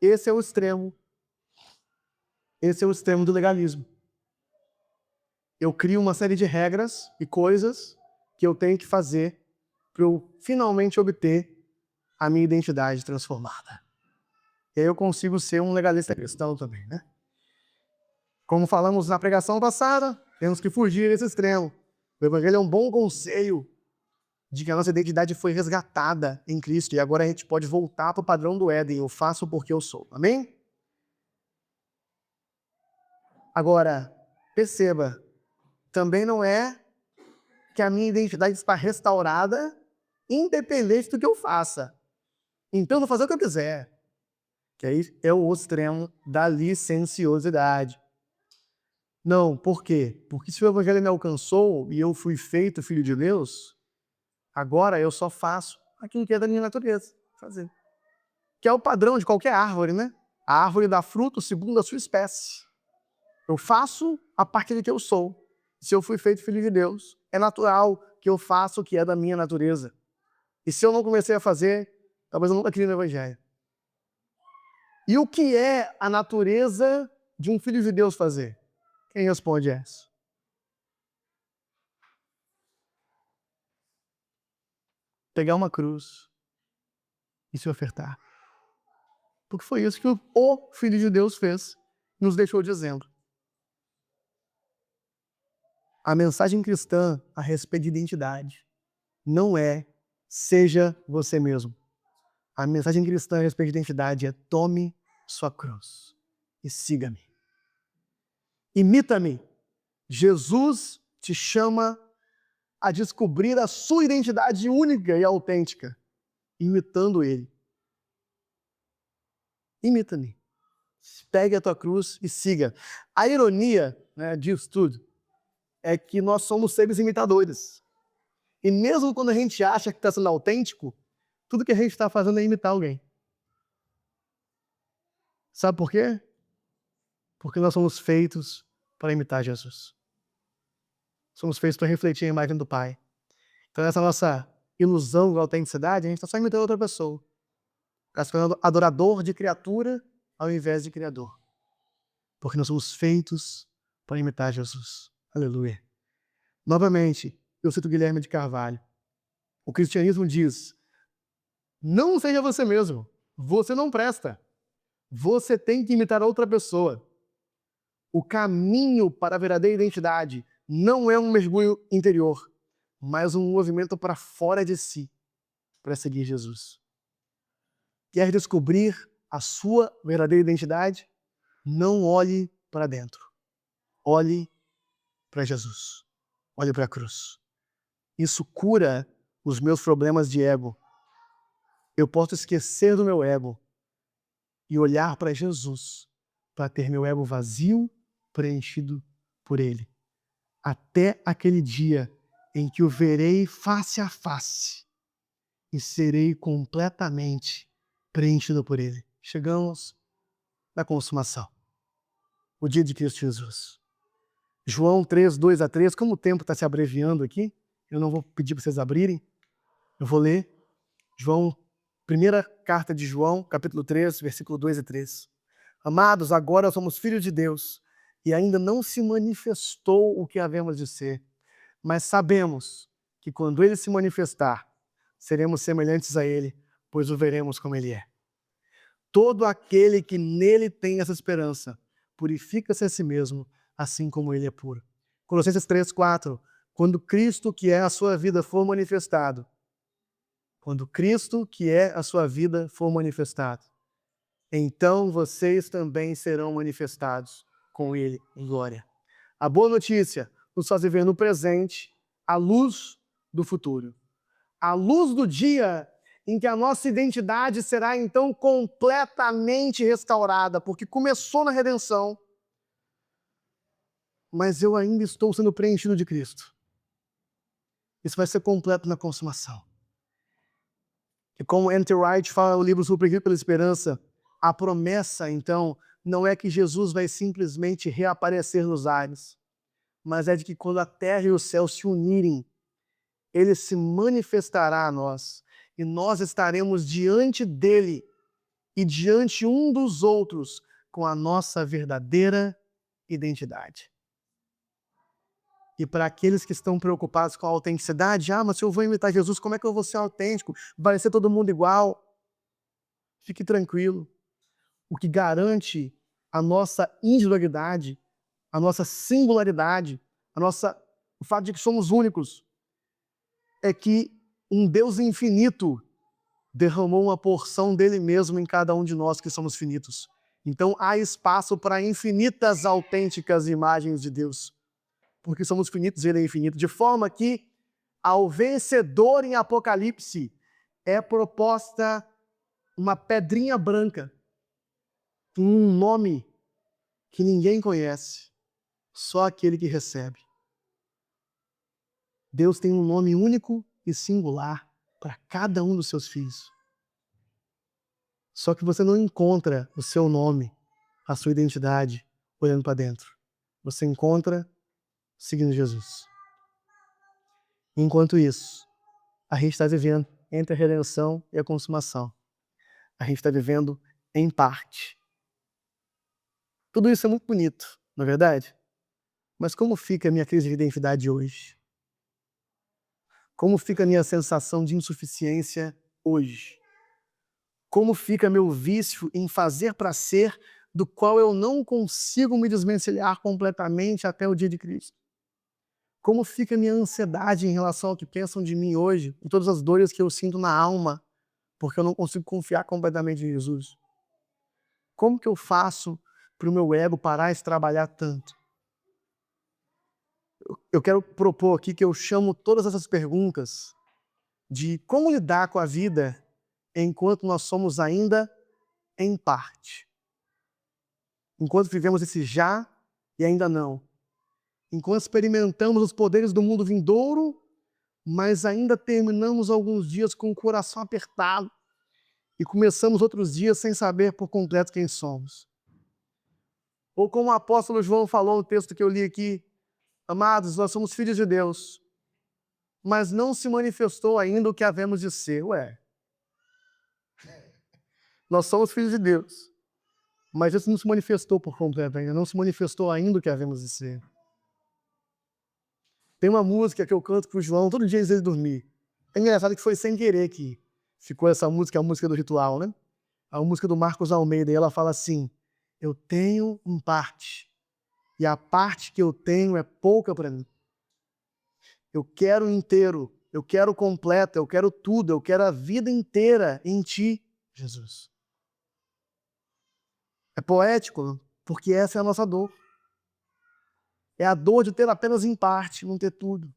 Esse é o extremo. Esse é o extremo do legalismo. Eu crio uma série de regras e coisas que eu tenho que fazer para eu finalmente obter a minha identidade transformada. E aí eu consigo ser um legalista cristão também, né? Como falamos na pregação passada, temos que fugir desse extremo. O Evangelho é um bom conselho de que a nossa identidade foi resgatada em Cristo e agora a gente pode voltar para o padrão do Éden. Eu faço porque eu sou. Amém? Agora, perceba, também não é que a minha identidade está restaurada independente do que eu faça. Então eu vou fazer o que eu quiser. Que aí é o extremo da licenciosidade. Não, por quê? Porque se o Evangelho me alcançou e eu fui feito filho de Deus, agora eu só faço aquilo que é da minha natureza fazer. Que é o padrão de qualquer árvore, né? A árvore dá fruto segundo a sua espécie. Eu faço a partir do que eu sou. Se eu fui feito filho de Deus, é natural que eu faça o que é da minha natureza. E se eu não comecei a fazer, talvez eu nunca criei no Evangelho. E o que é a natureza de um filho de Deus fazer? Quem responde essa? Pegar uma cruz e se ofertar. Porque foi isso que o Filho de Deus fez, nos deixou dizendo. A mensagem cristã a respeito de identidade não é seja você mesmo. A mensagem cristã a respeito de identidade é tome sua cruz e siga-me. Imita-me. Jesus te chama a descobrir a sua identidade única e autêntica. imitando ele. Imita-me. Pegue a tua cruz e siga. A ironia, né, disso tudo é que nós somos seres imitadores. E mesmo quando a gente acha que está sendo autêntico, tudo que a gente está fazendo é imitar alguém. Sabe por quê? Porque nós somos feitos para imitar Jesus. Somos feitos para refletir a imagem do Pai. Então essa nossa ilusão de autenticidade, a gente está só imitando outra pessoa. Está se tornando adorador de criatura ao invés de criador. Porque nós somos feitos para imitar Jesus. Aleluia. Novamente, eu cito Guilherme de Carvalho. O cristianismo diz: não seja você mesmo. Você não presta. Você tem que imitar outra pessoa. O caminho para a verdadeira identidade não é um mergulho interior, mas um movimento para fora de si, para seguir Jesus. Quer descobrir a sua verdadeira identidade? Não olhe para dentro. Olhe para Jesus. Olhe para a cruz. Isso cura os meus problemas de ego. Eu posso esquecer do meu ego e olhar para Jesus, para ter meu ego vazio, preenchido por Ele. Até aquele dia em que o verei face a face e serei completamente preenchido por Ele. Chegamos na consumação. O dia de Cristo Jesus. João 3, 2-3, como o tempo está se abreviando aqui, eu não vou pedir para vocês abrirem, eu vou ler João, primeira carta de João, capítulo 3, versículo 2 e 3. Amados, agora somos filhos de Deus, e ainda não se manifestou o que havemos de ser, mas sabemos que quando Ele se manifestar, seremos semelhantes a Ele, pois o veremos como Ele é. Todo aquele que nele tem essa esperança, purifica-se a si mesmo, assim como Ele é puro. Colossenses 3, 4. Quando Cristo, que é a sua vida, for manifestado, quando Cristo, que é a sua vida, for manifestado, então vocês também serão manifestados com Ele em glória. A boa notícia nos faz viver no presente a luz do futuro. A luz do dia em que a nossa identidade será então completamente restaurada, porque começou na redenção, mas eu ainda estou sendo preenchido de Cristo. Isso vai ser completo na consumação. E como N.T. Wright fala no livro Surpreendido pela Esperança, a promessa, então, não é que Jesus vai simplesmente reaparecer nos ares, mas é de que quando a terra e o céu se unirem, Ele se manifestará a nós, e nós estaremos diante dele e diante um dos outros com a nossa verdadeira identidade. E para aqueles que estão preocupados com a autenticidade, mas se eu vou imitar Jesus, como é que eu vou ser autêntico? Vai ser todo mundo igual? Fique tranquilo. O que garante a nossa individualidade, a nossa singularidade, o fato de que somos únicos, é que um Deus infinito derramou uma porção dele mesmo em cada um de nós que somos finitos. Então há espaço para infinitas autênticas imagens de Deus, porque somos finitos e Ele é infinito, de forma que ao vencedor em Apocalipse é proposta uma pedrinha branca, um nome que ninguém conhece, só aquele que recebe. Deus tem um nome único e singular para cada um dos seus filhos. Só que você não encontra o seu nome, a sua identidade, olhando para dentro. Você encontra seguindo Jesus. Enquanto isso, a gente está vivendo entre a redenção e a consumação. A gente está vivendo em parte. Tudo isso é muito bonito, não é verdade? Mas como fica a minha crise de identidade hoje? Como fica a minha sensação de insuficiência hoje? Como fica meu vício em fazer para ser, do qual eu não consigo me desvencilhar completamente até o dia de Cristo? Como fica a minha ansiedade em relação ao que pensam de mim hoje, com todas as dores que eu sinto na alma, porque eu não consigo confiar completamente em Jesus? Como que eu faço para o meu ego parar de trabalhar tanto? Eu quero propor aqui que eu chamo todas essas perguntas de como lidar com a vida enquanto nós somos ainda em parte. Enquanto vivemos esse já e ainda não. Enquanto experimentamos os poderes do mundo vindouro, mas ainda terminamos alguns dias com o coração apertado e começamos outros dias sem saber por completo quem somos. Ou como o apóstolo João falou no texto que eu li aqui, amados, nós somos filhos de Deus, mas não se manifestou ainda o que havemos de ser. Nós somos filhos de Deus, mas isso não se manifestou por completo ainda, não se manifestou ainda o que havemos de ser. Tem uma música que eu canto pro João todo dia antes dele dormir. É engraçado que foi sem querer que ficou essa música, a música do ritual, né? A música do Marcos Almeida, e ela fala assim: eu tenho em parte, e a parte que eu tenho é pouca para mim. Eu quero inteiro, eu quero completo, eu quero tudo, eu quero a vida inteira em ti, Jesus. É poético, porque essa é a nossa dor. É a dor de ter apenas em parte, não ter tudo.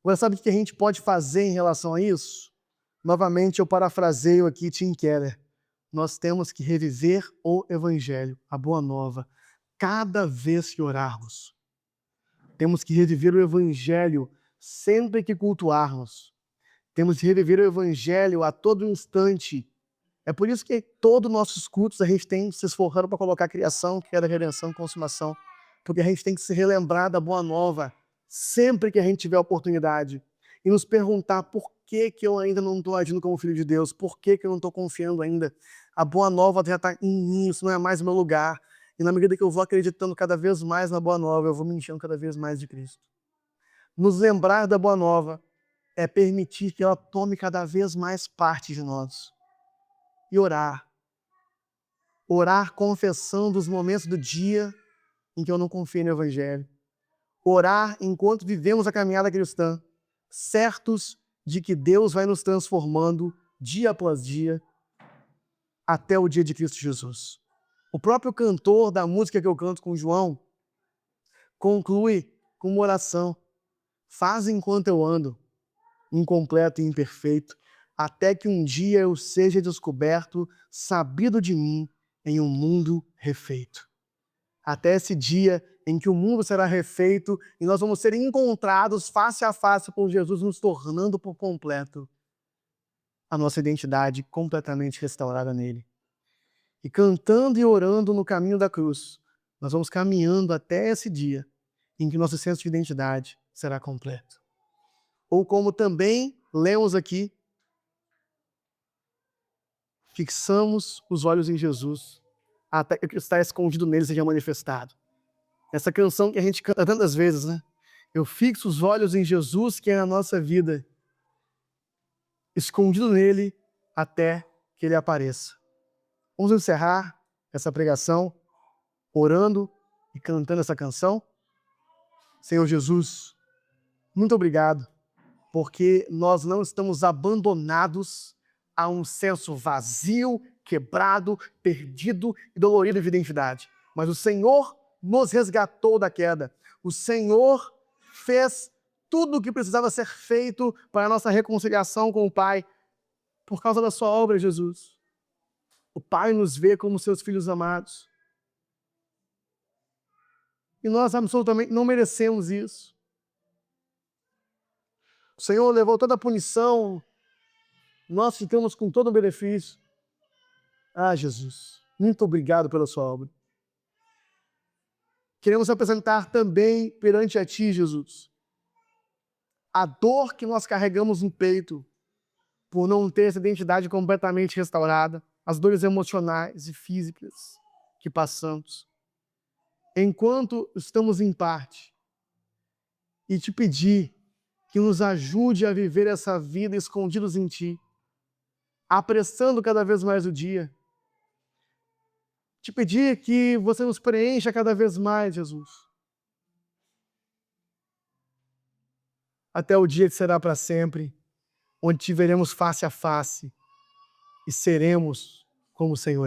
Agora, sabe o que a gente pode fazer em relação a isso? Novamente, eu parafraseio aqui Tim Keller. Nós temos que reviver o Evangelho, a Boa Nova, cada vez que orarmos. Temos que reviver o Evangelho sempre que cultuarmos. Temos que reviver o Evangelho a todo instante. É por isso que todos os nossos cultos a gente tem se esforçando para colocar a criação, que era a redenção e consumação. Porque a gente tem que se relembrar da Boa Nova sempre que a gente tiver oportunidade. E nos perguntar por que eu ainda não estou agindo como filho de Deus, por que eu não estou confiando ainda. A Boa Nova já está em mim, isso não é mais meu lugar. E na medida que eu vou acreditando cada vez mais na Boa Nova, eu vou me enchendo cada vez mais de Cristo. Nos lembrar da Boa Nova é permitir que ela tome cada vez mais parte de nós. E orar. Orar confessando os momentos do dia em que eu não confio no Evangelho. Orar enquanto vivemos a caminhada cristã, certos de que Deus vai nos transformando dia após dia até o dia de Cristo Jesus. O próprio cantor da música que eu canto com o João conclui com uma oração: faz enquanto eu ando, incompleto e imperfeito, até que um dia eu seja descoberto, sabido de mim, em um mundo refeito. Até esse dia em que o mundo será refeito e nós vamos ser encontrados face a face com Jesus, nos tornando por completo a nossa identidade completamente restaurada nele. E cantando e orando no caminho da cruz, nós vamos caminhando até esse dia em que nosso senso de identidade será completo. Ou como também lemos aqui, fixamos os olhos em Jesus, até que o que está escondido nele seja manifestado. Essa canção que a gente canta tantas vezes, né? Eu fixo os olhos em Jesus, que é a nossa vida, escondido nele até que ele apareça. Vamos encerrar essa pregação orando e cantando essa canção. Senhor Jesus, muito obrigado, porque nós não estamos abandonados a um senso vazio, quebrado, perdido e dolorido de identidade. Mas o Senhor nos resgatou da queda. O Senhor fez tudo o que precisava ser feito para a nossa reconciliação com o Pai por causa da sua obra, Jesus. O Pai nos vê como seus filhos amados. E nós absolutamente não merecemos isso. O Senhor levou toda a punição, nós ficamos com todo o benefício. Ah, Jesus, muito obrigado pela sua obra. Queremos apresentar também perante a Ti, Jesus, a dor que nós carregamos no peito por não ter essa identidade completamente restaurada, as dores emocionais e físicas que passamos, enquanto estamos em parte, e Te pedir que nos ajude a viver essa vida escondidos em Ti, apressando cada vez mais o dia. Te pedir que você nos preencha cada vez mais, Jesus. Até o dia que será para sempre, onde te veremos face a face e seremos como o Senhor.